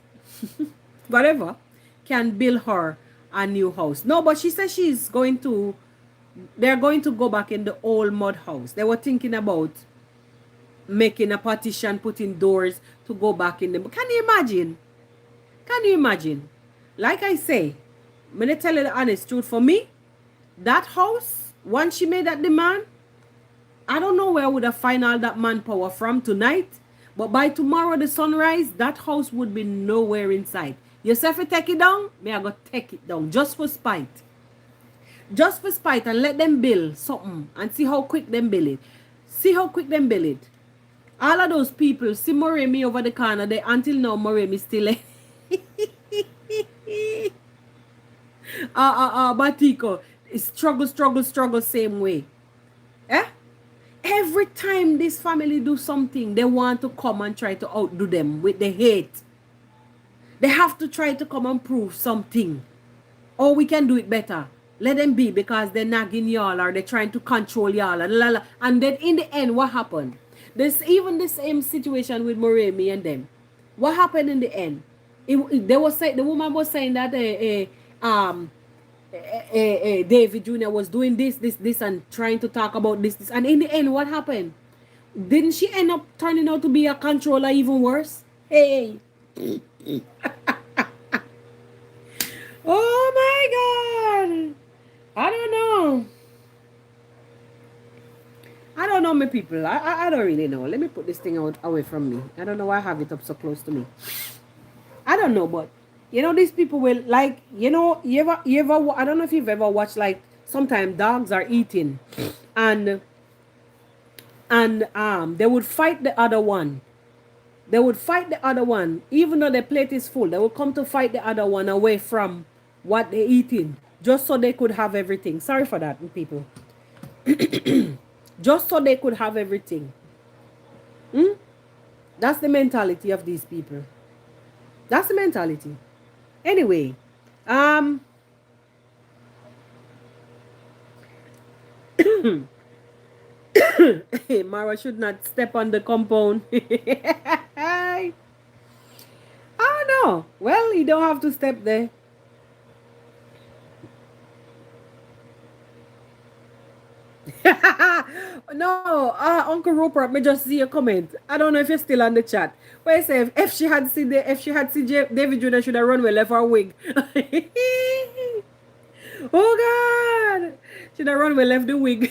whatever, can build her a new house. No, but she says they're going to go back in the old mud house. They were thinking about making a partition, putting doors to go back in the... Can you imagine? Can you imagine? Like I say, I'm going to tell you the honest truth. For me, that house, once she made that demand, I don't know where I would have find all that manpower from tonight. But by tomorrow, the sunrise, that house would be nowhere in sight. You say if you take it down, me I go take it down. Just for spite. Just for spite, and let them build something and see how quick them build it. See how quick them build it. All of those people, see Moremi over the corner, they until now Moremi still Batiko, struggle same way. Eh? Every time this family do something, they want to come and try to outdo them with the hate. They have to try to come and prove something. Or we can do it better. Let them be, because they're nagging y'all or they're trying to control y'all. And then in the end, what happened? There's even the same situation with Moremi and them. What happened in the end? The woman was saying that David Jr. was doing this and trying to talk about this. And in the end, what happened? Didn't she end up turning out to be a controller even worse? Hey. Oh my God. I don't know. I don't know, my people. I don't really know. Let me put this thing out away from me. I don't know why I have it up so close to me. I don't know, but these people will, like, you ever I don't know if you've ever watched, like, sometimes dogs are eating and they would fight the other one. They would fight the other one, even though their plate is full. They would come to fight the other one away from what they're eating, just so they could have everything. Sorry for that, people. Just so they could have everything. That's the mentality of these people. That's the mentality. Anyway, Marwa should not step on the compound. I don't know. Well, you don't have to step there. No, Uncle Rupert, me just see a comment. I don't know if you're still on the chat. Where I say if she had seen David Jr. should have run well left her wig. Oh God, should have run well left the wig.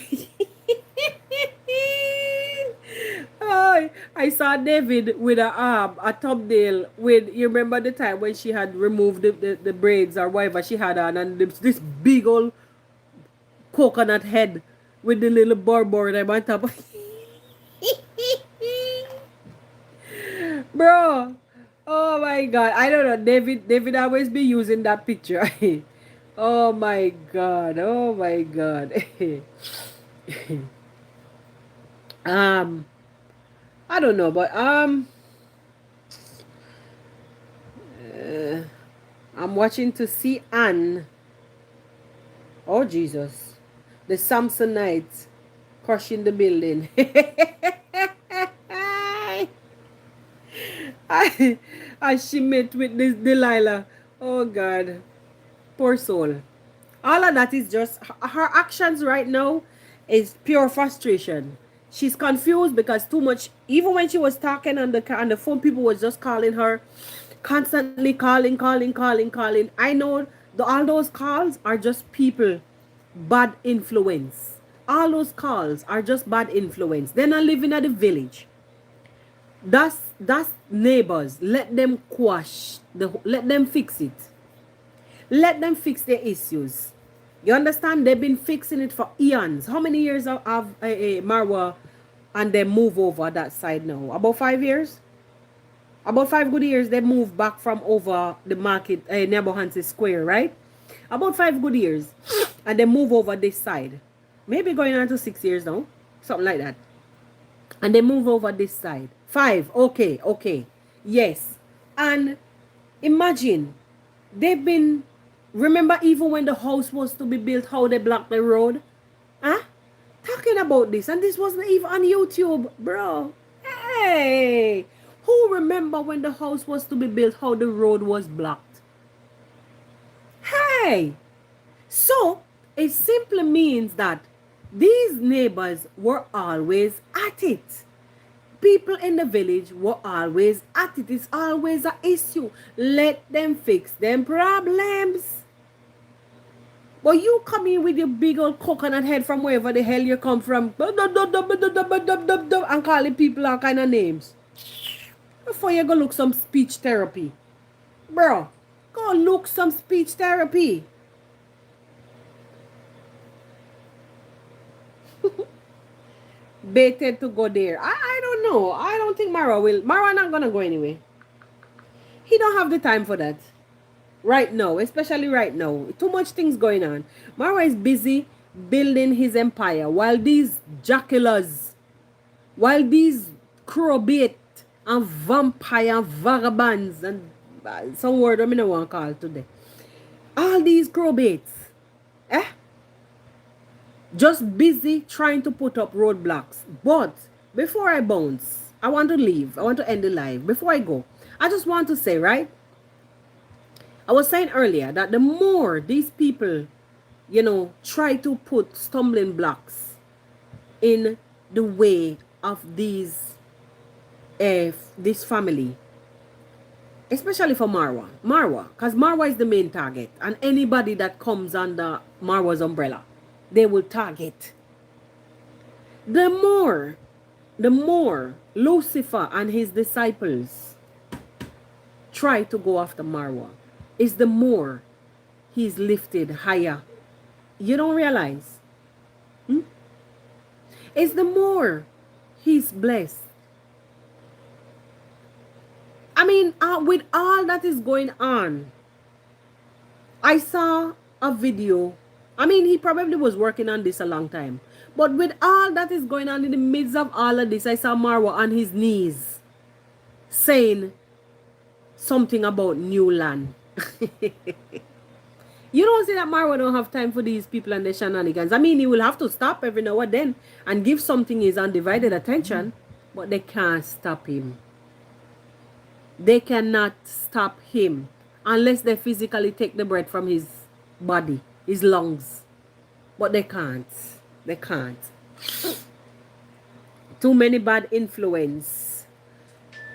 I saw David with a thumbnail with, you remember the time when she had removed the braids or whatever she had on, and this big old coconut head with the little board them on top of bro. Oh my god. I don't know. David always be using that picture. Oh my god. Oh my god. um I don't know, but uh, I'm watching to see Anne. Oh Jesus. The Samsonites crushing the building. As she met with this Delilah. Oh God. Poor soul. All of that is just her actions right now is pure frustration. She's confused because too much. Even when she was talking on the phone, people was just calling her, constantly calling. I know all those calls are just people, bad influence. All those calls are just bad influence. They're not living at the village. That's neighbors. Let them quash let them fix it. Let them fix their issues. You understand? They've been fixing it for eons. How many years have Marwa and they move over that side now? About 5 years? About 5 good years they moved back from over the market, Neighborhansi Square, right? About 5 good years. And they move over this side. Maybe going on to 6 years now. Something like that. And they move over this side. 5. Okay. Yes. And imagine, they've been, remember even when the house was to be built, how they blocked the road? Huh? Talking about this. And this wasn't even on YouTube, bro. Hey. Who remember when the house was to be built, how the road was blocked? Hey. So, it simply means that these neighbors were always at it. People in the village were always at it. It's always an issue. Let them fix them problems. But you come in with your big old coconut head from wherever the hell you come from and calling people all kind of names. Before you go look some speech therapy. Bro, go look some speech therapy. Baited to go there. I don't know. I don't think Marwa will. Marwa not gonna go anyway. He don't have the time for that. Right now, especially right now. Too much things going on. Marwa is busy building his empire while these jackalers, while these crowbait and vampire vagabonds and some word I don't want to call today. All these crowbaits, just busy trying to put up roadblocks. But before I bounce, I want to leave. I want to end the live. Before I go, I just want to say, right? I was saying earlier that the more these people, try to put stumbling blocks in the way of this family, especially for Marwa, because Marwa is the main target, and anybody that comes under Marwa's umbrella, they will target. The more Lucifer and his disciples try to go after Marwa, is the more he's lifted higher. You don't realize? It's the more he's blessed. I mean, with all that is going on, I saw a video. I mean, he probably was working on this a long time. But with all that is going on in the midst of all of this, I saw Marwa on his knees saying something about new land. You don't see that Marwa don't have time for these people and their shenanigans. I mean, he will have to stop every now and then and give something his undivided attention, but they can't stop him. They cannot stop him unless they physically take the breath from his body, his lungs. But they can't. They can't. Too many bad influence.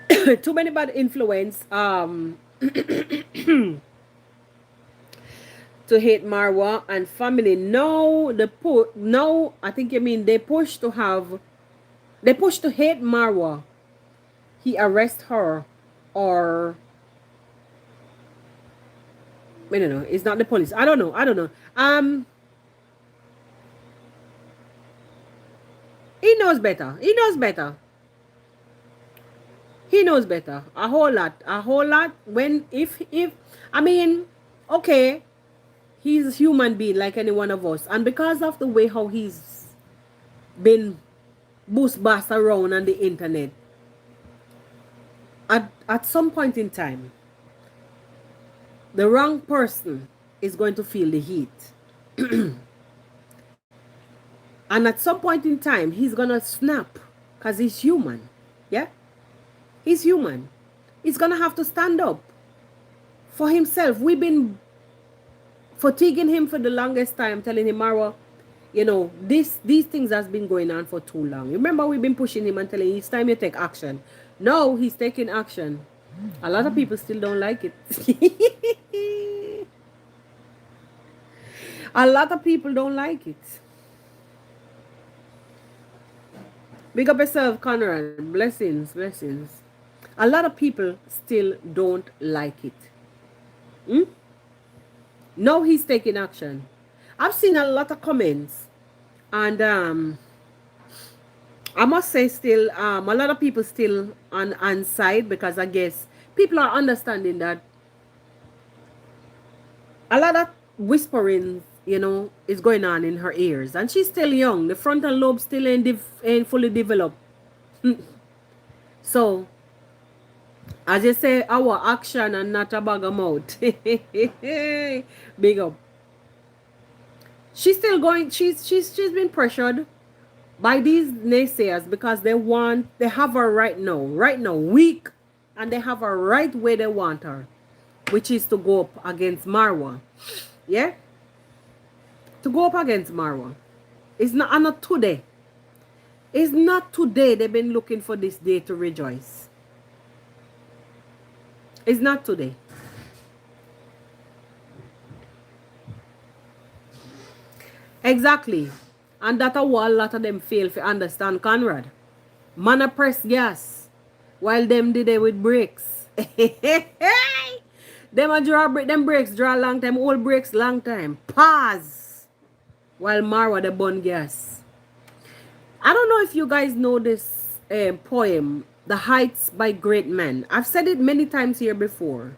Too many bad influence to hate Marwa and family. No, I think you mean they push to hate Marwa he arrest her, or I don't know. It's not the police. I don't know. I don't know. He knows better. He knows better. He knows better. A whole lot. A whole lot. When if I mean, okay, he's a human being like any one of us, and because of the way how he's been boost bass around on the internet, at some point in time, the wrong person is going to feel the heat. And at some point in time, he's gonna snap because he's human. Yeah? He's human. He's gonna have to stand up for himself. We've been fatiguing him for the longest time, telling him, Marwa, you know, these things has been going on for too long. Remember, we've been pushing him and telling him it's time you take action. No, he's taking action. A lot of people still don't like it. A lot of people don't like it. Big up yourself, Conrad. Blessings, blessings. A lot of people still don't like it. Hmm? No, he's taking action. I've seen a lot of comments, and I must say still a lot of people still on side, because I guess people are understanding that a lot of whispering, you know, is going on in her ears, and she's still young. The frontal lobe still ain't fully developed. So, as you say, our action and not a bag of mouth. Big up. She's still going. She's been pressured by these naysayers because they have her right now, weak, and they have her right where they want her, which is to go up against Marwa. Yeah? To go up against Marwa. It's not today. It's not today they've been looking for this day to rejoice. It's not today. Exactly. And that's what a lot of them fail to understand, Conrad. Man a press gas while them did it with brakes. Them a draw them brakes draw long time, old brakes long time. Pause. While Marwa the bun gas. I don't know if you guys know this poem, The Heights by Great Men. I've said it many times here before.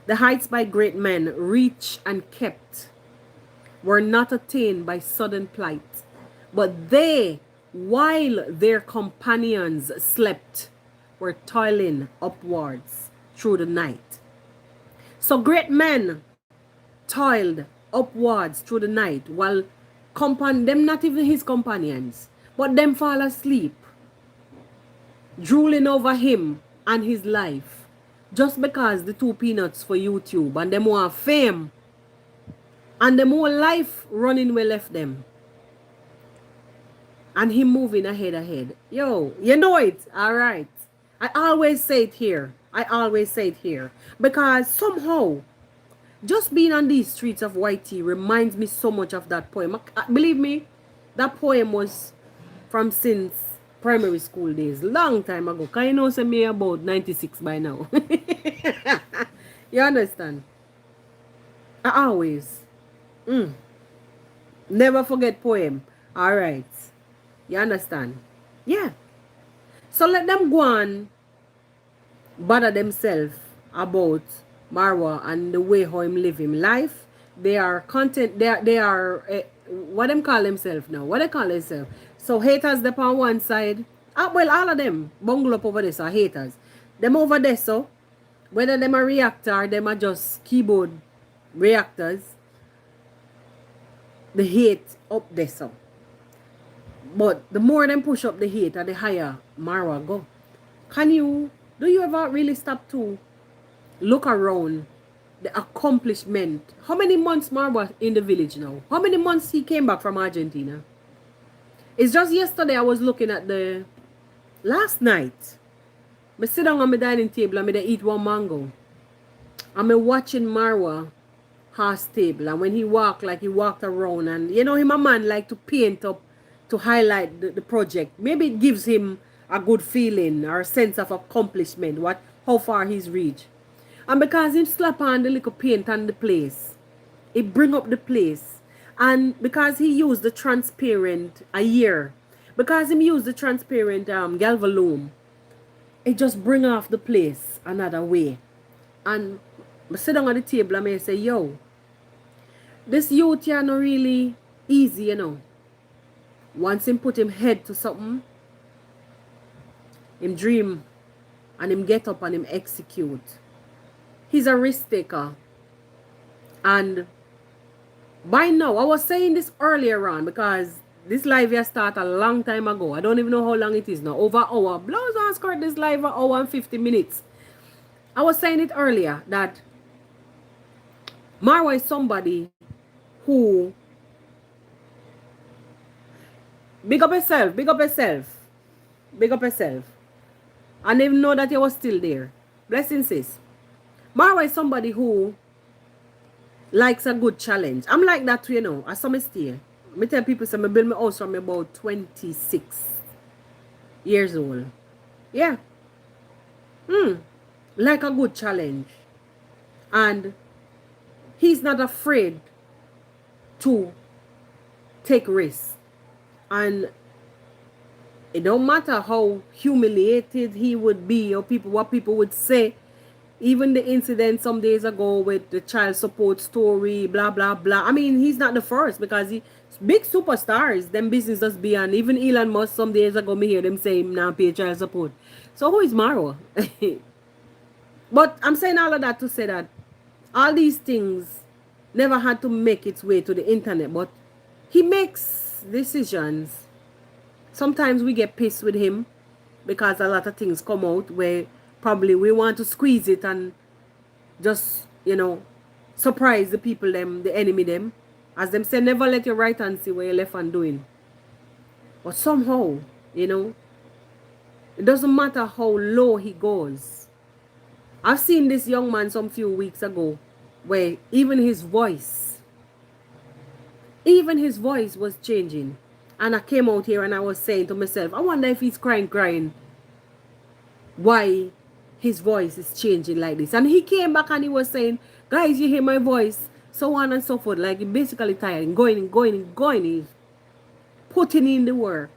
The heights by great men, reached and kept, were not attained by sudden plight, but they, while their companions slept, were toiling upwards through the night. So great men toiled upwards through the night, while them not even his companions, but them fall asleep, drooling over him and his life, just because the two peanuts for YouTube and them want fame, and the more life running we left them, and him moving ahead. Yo, you know it. All right. I always say it here. Because somehow, just being on these streets of YT reminds me so much of that poem. Believe me, that poem was from since primary school days, long time ago. Can you know, say me about 96 by now. You understand? I always. Never forget poem. All right. You understand? Yeah. So let them go on bother themselves about Marwa and the way how him live him life. They are content. They are what them call themselves now. What they call themselves. So haters them on one side. Well, all of them bungle up over this are haters. Them over there, so whether them a reactor or them are just keyboard reactors, the hate up there, so. But the more them push up the hate, the higher Marwa go. Do you ever really stop to look around the accomplishment? How many months Marwa in the village now? How many months he came back from Argentina? It's just yesterday I was looking at last night. I sit down on my dining table and I eat one mango. And I'm watching Marwa horse table, and when he walked, like he walked around, and you know him a man like to paint up to highlight the project. Maybe it gives him a good feeling or a sense of accomplishment, what how far he's reached. And because him slap on the little paint on the place, it bring up the place. And because he used the transparent a year, because him used the transparent galvalume, it just bring off the place another way. And I sit down on the table and I say, yo, this youth here not really easy, you know. Once him put him head to something, him dream and him get up and him execute. He's a risk taker. And by now, I was saying this earlier on because this live here started a long time ago. I don't even know how long it is now. Over an hour. Blows on skirt this live an hour and 50 minutes. I was saying it earlier that Marwa is somebody who big up yourself, big up yourself, big up yourself. I didn't even know that you was still there. Blessings, sis. Marwa is somebody who likes a good challenge. I'm like that too, you know. As some stay. I tell people, so I build my house from about 26 years old. Yeah. Like a good challenge. And he's not afraid to take risks. And it don't matter how humiliated he would be or what people would say. Even the incident some days ago with the child support story, blah, blah, blah. I mean, he's not the first because he big superstars, them businesses be on. Even Elon Musk some days ago, me hear them say him now pay child support. So who is Marwa? But I'm saying all of that to say that all these things never had to make its way to the internet, but he makes decisions. Sometimes we get pissed with him because a lot of things come out where probably we want to squeeze it and just, you know, surprise the people them, the enemy them. As them say, never let your right hand see what your left hand doing. But somehow, you know, it doesn't matter how low he goes. I've seen this young man some few weeks ago where even his voice was changing. And I came out here and I was saying to myself, I wonder if he's crying. Why his voice is changing like this. And he came back and he was saying, guys, you hear my voice, so on and so forth. Like, he basically tired, going. He's putting in the work.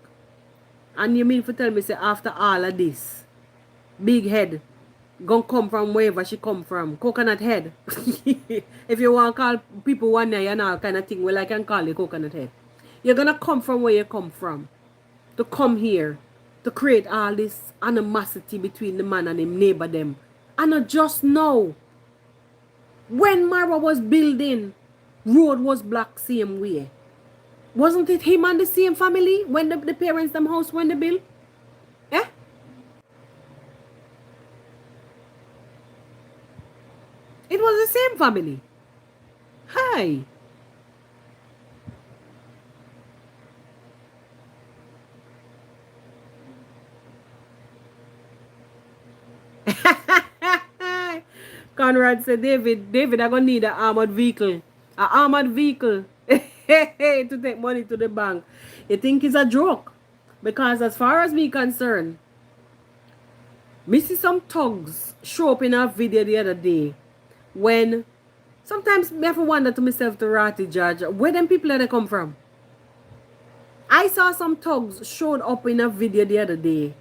And you mean to tell me, say, after all of this, big head gonna come from wherever she come from, coconut head. If you want to call people one day and all kind of thing, well, I can call you coconut head. You're gonna come from where you come from to come here to create all this animosity between the man and him neighbor them. And I just know when Marwa was building, road was black same way. Wasn't it him and the same family when the parents them house when they build? Eh? It was the same family. Hi. Conrad said, David, I'm going to need an armored vehicle. An armored vehicle to take money to the bank. You think it's a joke? Because as far as me concerned, me see some thugs show up in a video the other day when sometimes me have to wonder to myself, to Ratty Judge, where them people are they come from? I saw some thugs showed up in a video the other day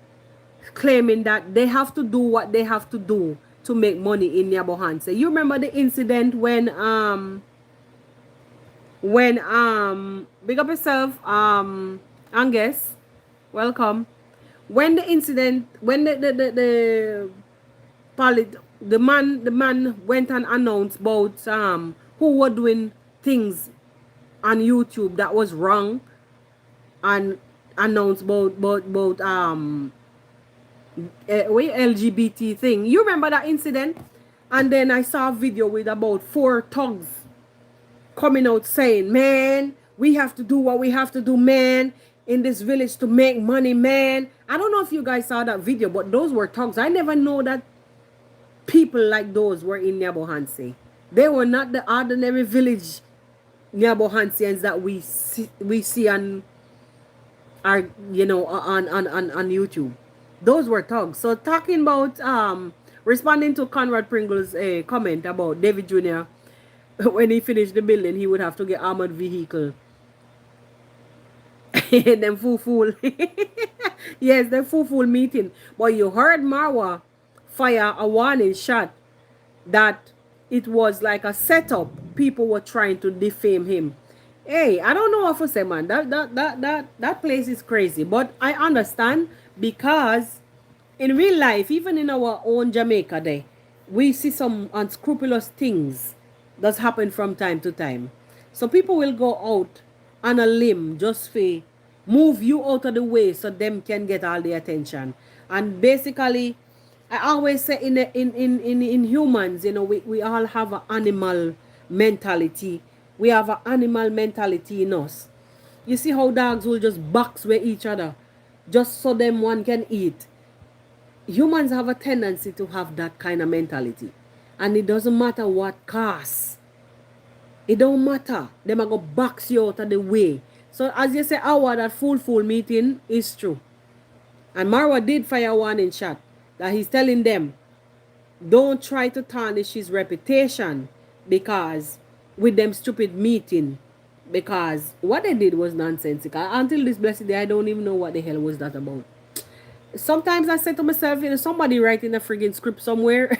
claiming that they have to do what they have to do to make money in Nyabohanse. You remember the incident when big up yourself, Angus, welcome. When the incident, when the man went and announced about who were doing things on YouTube that was wrong, and announced about LGBT thing. You remember that incident? And then I saw a video with about 4 thugs coming out saying, man, we have to do what we have to do, man, in this village to make money, man. I don't know if you guys saw that video, but those were thugs. I never know that people like those were in Nyabohanse. They were not the ordinary village Nyabohansians that we see on our, you know, on YouTube. Those were thugs. So talking about responding to Conrad Pringle's comment about David Jr. when he finished the building, he would have to get armored vehicle. Them fool. Yes, the fool meeting. But you heard Marwa fire a warning shot that it was like a setup. People were trying to defame him. Hey, I don't know what to say, man. That place is crazy. But I understand because in real life, even in our own Jamaica day, we see some unscrupulous things that happen from time to time. So people will go out on a limb just for move you out of the way so them can get all the attention. And basically, I always say in humans, you know, we all have an animal mentality. We have an animal mentality in us. You see how dogs will just box with each other just so them one can eat. Humans have a tendency to have that kind of mentality. And it doesn't matter what cost. It don't matter. Them are going to box you out of the way. So as you say, our that fool meeting is true. And Marwa did fire warning shot that he's telling them, don't try to tarnish his reputation because with them stupid meeting. Because what they did was nonsensical. Until this blessed day, I don't even know what the hell was that about. Sometimes I say to myself, you know, somebody writing a friggin' script somewhere.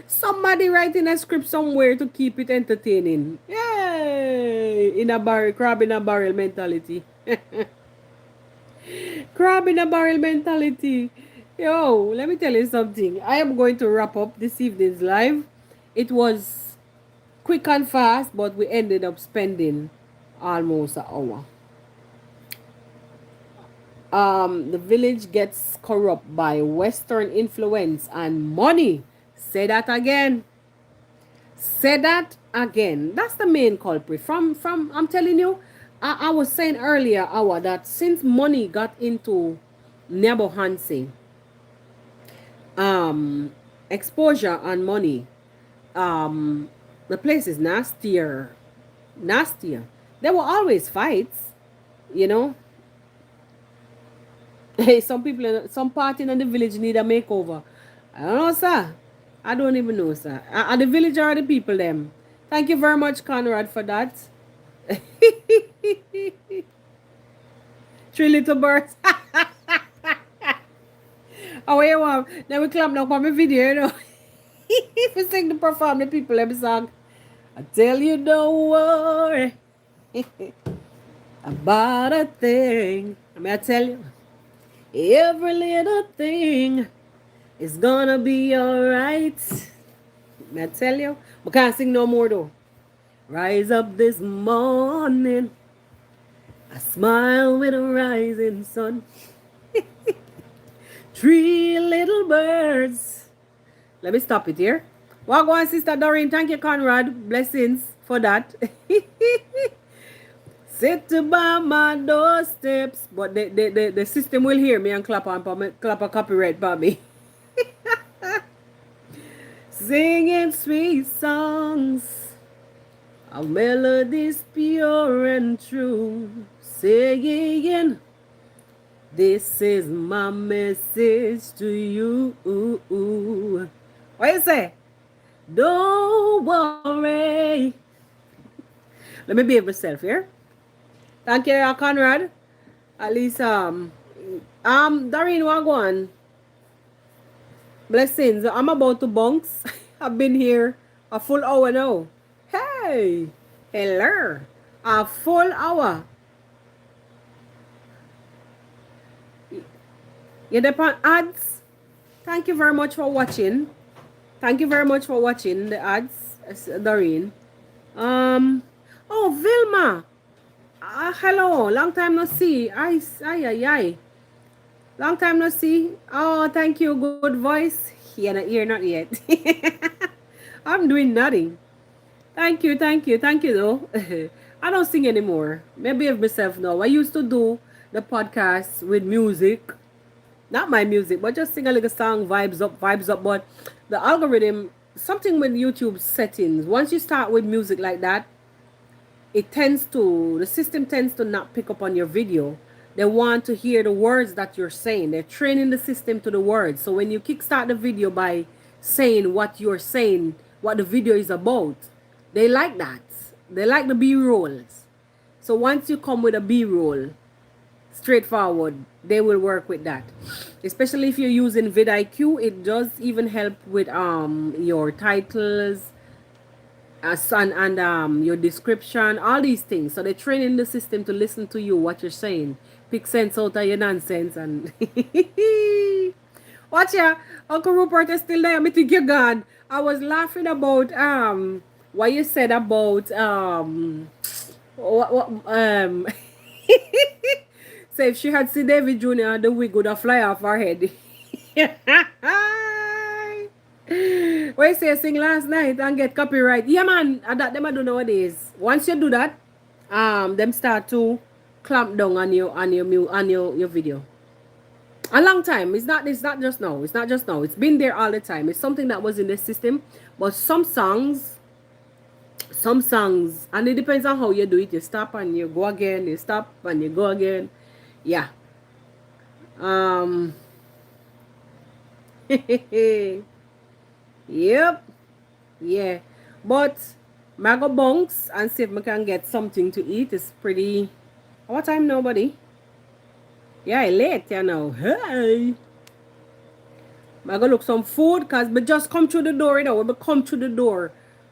Somebody writing a script somewhere to keep it entertaining. Yay! In a barrel, crab in a barrel mentality. Crab in a barrel mentality. Yo, let me tell you something. I am going to wrap up this evening's live. It was quick and fast, but we ended up spending almost an hour. The village gets corrupt by Western influence and money. Say that again. Say that again. That's the main culprit. From I'm telling you, I was saying earlier, Awa, that since money got into Nebo Hansi, exposure and money, the place is nastier. Nastier. There were always fights, you know. Hey, some people, some party in the village need a makeover. I don't know, sir. I don't even know, sir. Are the village or the people them? Thank you very much, Conrad, for that. Three little birds. Oh, wait, wow. Then we clap now for my video, you know. If we sing to perform the people them song. I tell you, don't worry about a thing. I mean, I tell you, every little thing is gonna be alright. I tell you, we can't sing no more though. Rise up this morning, I smile with a rising sun. Three little birds. Let me stop it here. Wagwan, Sister Doreen. Thank you, Conrad. Blessings for that. Sit by my doorsteps. But the system will hear me and clap a copyright for me. Singing sweet songs of melodies pure and true. Saying, this is my message to you. What you say? Don't worry. Let me behave myself here. Thank you, Conrad. At least, Doreen Wagwan. Blessings. I'm about to bounce. I've been here a full hour now. Hey. Hello. A full hour. You depend ads. Thank you very much for watching. Thank you very much for watching the ads, Doreen. Oh, Vilma. Hello. Long time no see. Ay. Long time no see. Oh, thank you. Good voice. Here, not yet. I'm doing nothing. Thank you though. I don't sing anymore. Maybe of myself now. I used to do the podcast with music. Not my music, but just sing a little song, vibes up. But the algorithm, something with YouTube settings, once you start with music like that, the system tends to not pick up on your video. So I have to They want to hear the words that you're saying. They're training the system to the words. So when you kickstart the video by saying what you're saying, what the video is about, they like that. They like the B-rolls. So once you come with a B-roll, straightforward, they will work with that. Especially if you're using vidIQ, it does even help with your titles, and your description, all these things. So they're training the system to listen to you, what you're saying, pick sense out of your nonsense, and watch ya. Uncle Rupert is still there. Me think you're gone. I was laughing about what you said about what so if she had seen David Jr., the wig would have fly off her head. What you say, sing last night and get copyright? Yeah, man, that them I do nowadays. Once you do that, them start to clamp down on your video. A long time. It's not just now. It's not just now. It's been there all the time. It's something that was in the system. But some songs, and it depends on how you do it. You stop and you go again. You stop and you go again. Yeah. Um. Yep. Yeah. But I go bounce and see if I can get something to eat. It's pretty. What time now, buddy? Yeah, late, you know. Hey. I go look some food because I just come through the door, you know. When I come through the door,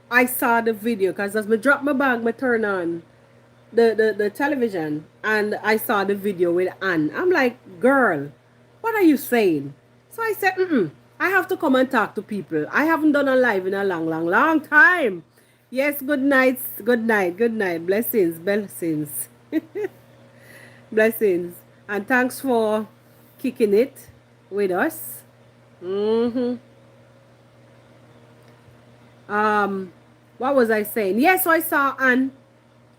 I saw the video because as I drop my bag, I turn on the television and I saw the video with Anne. I'm like, girl, what are you saying? So I said, I have to come and talk to people. I haven't done a live in a long, long, long time. Yes, good night, good night, good night. Blessings, blessings, blessings. And thanks for kicking it with us. What was I saying? Yes, so I saw Anne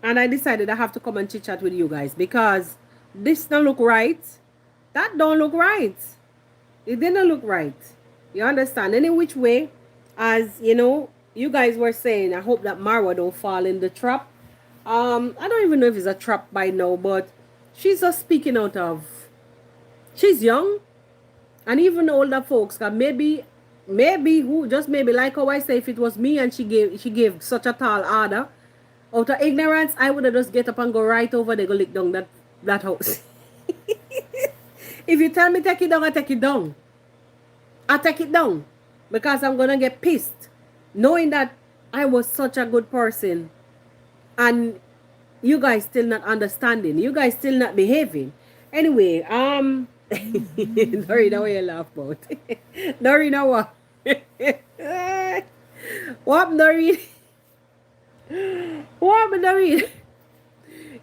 and I decided I have to come and chit chat with you guys because this don't look right. That don't look right. It didn't look right. You understand? Any which way, as you know, you guys were saying, I hope that Marwa don't fall in the trap. I don't even know if it's a trap by now, but she's just speaking out of. She's young, and even older folks can maybe who just maybe like how I say, if it was me and she gave such a tall order, out of ignorance, I would have just get up and go right over there, go lick down that house. If you tell me take it down, I take it down. I take it down because I'm gonna get pissed, knowing that I was such a good person, and you guys still not understanding. You guys still not behaving. Anyway, Dorina, what you laugh about? Dorina, what? What, Dorina? What, Dorina?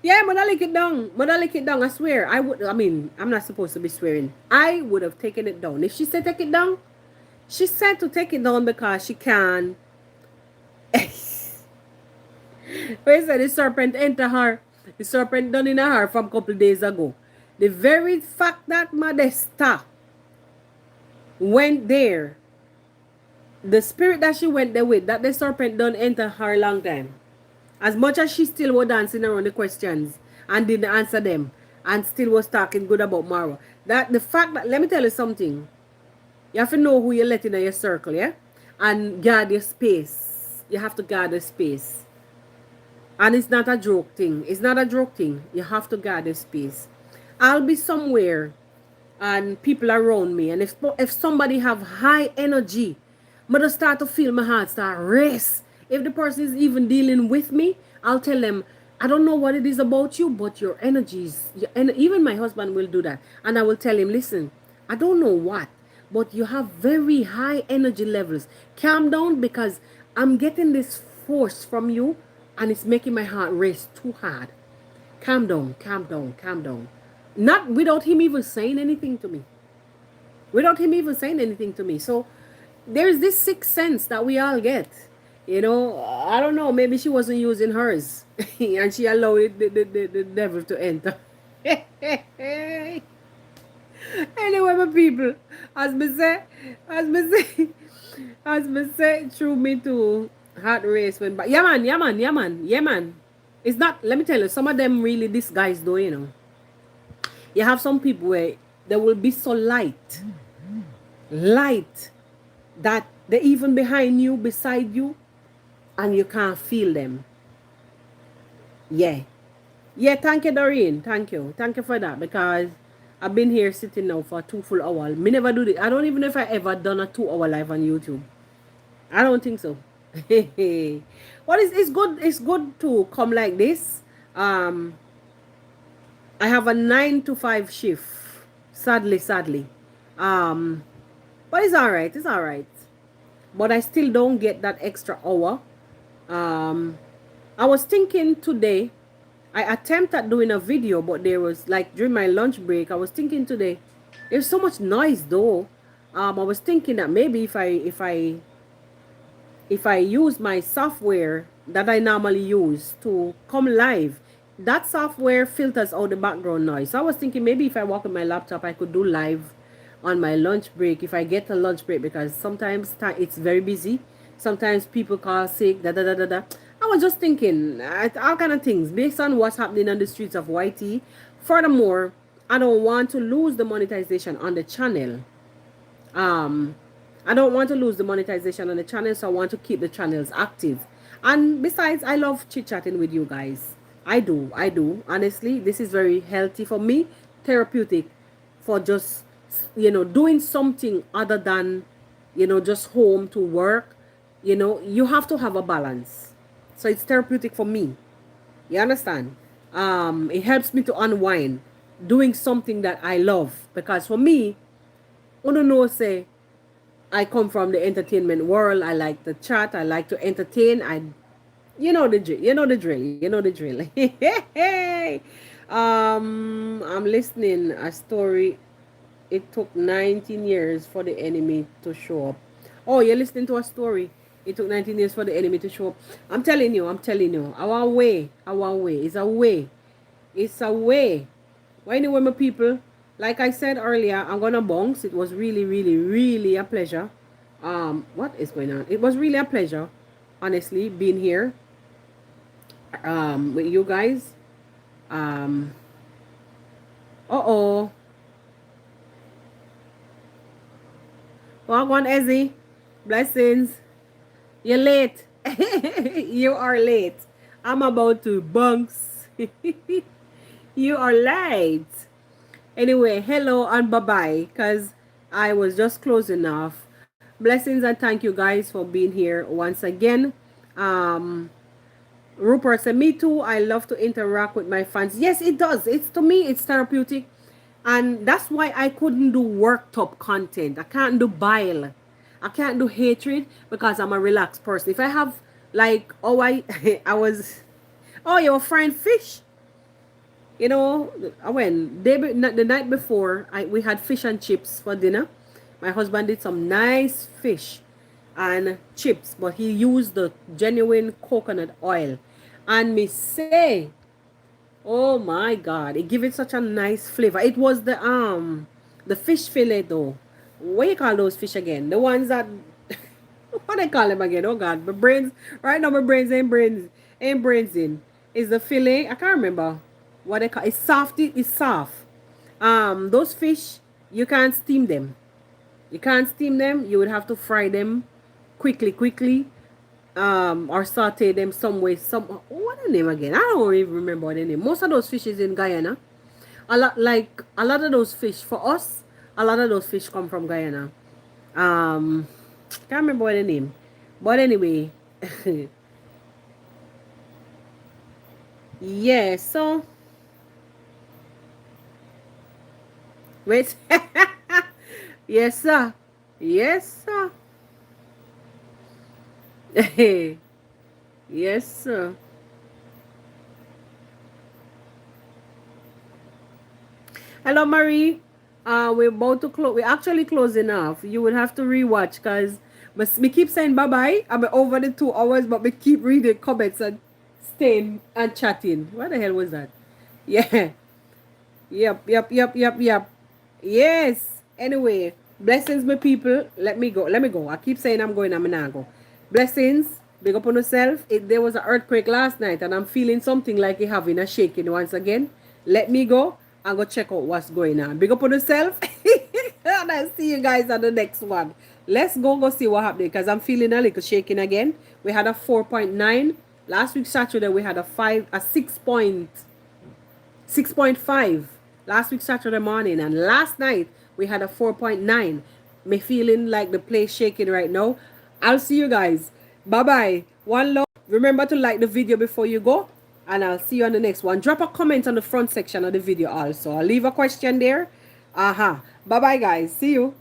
Yeah, Mona lick it down. Mona lick it down. I swear. I'm not supposed to be swearing. I would have taken it down. If she said take it down, she said to take it down because she can. Where said the serpent enter her? The serpent done in her from a couple days ago. The very fact that Modesta went there, the spirit that she went there with, that the serpent done enter her long time. As much as she still was dancing around the questions and didn't answer them and still was talking good about Marwa. That the fact that, let me tell you something. You have to know who you're letting in your circle, yeah? And guard your space. You have to guard the space. And it's not a joke thing. It's not a joke thing. You have to guard the space. I'll be somewhere and people around me. And if somebody have high energy, I'm going to start to feel my heart start race. If the person is even dealing with me, I'll tell them, I don't know what it is about you, but your energies, and even my husband will do that. And I will tell him, listen, I don't know what, but you have very high energy levels. Calm down because I'm getting this force from you and it's making my heart race too hard. Calm down, calm down, calm down. Not without him even saying anything to me. Without him even saying anything to me. So there's this sixth sense that we all get. You know, I don't know, maybe she wasn't using hers and she allowed the devil to enter. Anyway, my people, as me say, threw me to heart race when back. Yeah man. It's not, let me tell you, some of them really disguised though, you know. You have some people where they will be so light that they're even behind you, beside you, and you can't feel them. Yeah. Yeah, thank you, Doreen. Thank you. Thank you for that because I've been here sitting now for 2 full hours. Me never do this. I don't even know if I ever done a 2 hour live on YouTube. I don't think so. Well, it's good to come like this. Um, I have a 9 to 5 shift. Sadly. Um, but it's alright. It's alright. But I still don't get that extra hour. Um, I was thinking today, I attempted doing a video, but there was like during my lunch break, I was thinking today, there's so much noise though. I was thinking that maybe if I use my software that I normally use to come live, that software filters out the background noise. So I was thinking maybe if I walk with my laptop, I could do live on my lunch break if I get a lunch break because sometimes it's very busy. Sometimes people call sick, da da da da da. I was just thinking all kind of things based on what's happening on the streets of YT. Furthermore, I don't want to lose the monetization on the channel. um I don't want to lose the monetization on the channel, so I want to keep the channels active. And besides, I love chit-chatting with you guys. I do. Honestly, this is very healthy for me, therapeutic for just, doing something other than, just home to work. You have to have a balance. So it's therapeutic for me. You understand? It helps me to unwind doing something that I love because for me, I don't know, say I come from the entertainment world. I like to chat. I like to entertain. You know the drill. You know the drill. You know the drill. I'm listening a story. It took 19 years for the enemy to show up. Oh, you're listening to a story. It took 19 years for the enemy to show up. I'm telling you. Our way is a way. It's a way. Well, anyway, my people, like I said earlier, I'm gonna bounce. It was really, really, really a pleasure. What is going on? It was really a pleasure, honestly, being here with you guys. Um, uh-oh. Welcome, Ezzy. Blessings. You're late. You are late. I'm about to bounce. You are late. Anyway, hello and bye-bye, because I was just closing off. Blessings and thank you guys for being here once again. Rupert said, me too. I love to interact with my fans. Yes, it does. It's, to me, it's therapeutic. And that's why I couldn't do worked up content. I can't do bile. I can't do hatred because I'm a relaxed person. If I have, like, I was, oh, you're frying fish. When the night before, we had fish and chips for dinner. My husband did some nice fish and chips, but he used the genuine coconut oil. And me say, oh my God, it gave it such a nice flavor. It was the fish fillet though. What you call those fish again? The ones that what they call them again? Oh God, my brains right now. My brains ain't brains in. Is the fillet? I can't remember what they call. It's soft. It's soft. Those fish you can't steam them. You can't steam them. You would have to fry them quickly. Or saute them some way. What the name again? I don't even remember the name. Most of those fishes in Guyana. A lot of those fish for us. A lot of those fish come from Guyana. Can't remember what the name. But anyway, yeah. So wait. Yes, sir. Yes, sir. Yes, sir. Hello, Marie. We're about to close. We're actually closing off. You would have to rewatch because we keep saying bye bye. I'm over the 2 hours, but we keep reading comments and staying and chatting. What the hell was that? Yeah. Yep. Yes. Anyway, blessings, my people. Let me go. I keep saying I'm going. I'm not go. Blessings. Big up on yourself. There was an earthquake last night, and I'm feeling something like it having a shaking once again. Let me go. and go check out what's going on. Big up on yourself. And I'll see you guys on the next one. Let's go see what happened because I'm feeling a little shaking again. We had a 4.9. Last week Saturday we had a 6.5 last week Saturday morning, and last night we had a 4.9. Me feeling like the place shaking right now. I'll see you guys. Bye bye. One love. Remember to like the video before you go, and I'll see you on the next one. Drop a comment on the front section of the video also. I'll leave a question there. Bye bye guys. See you.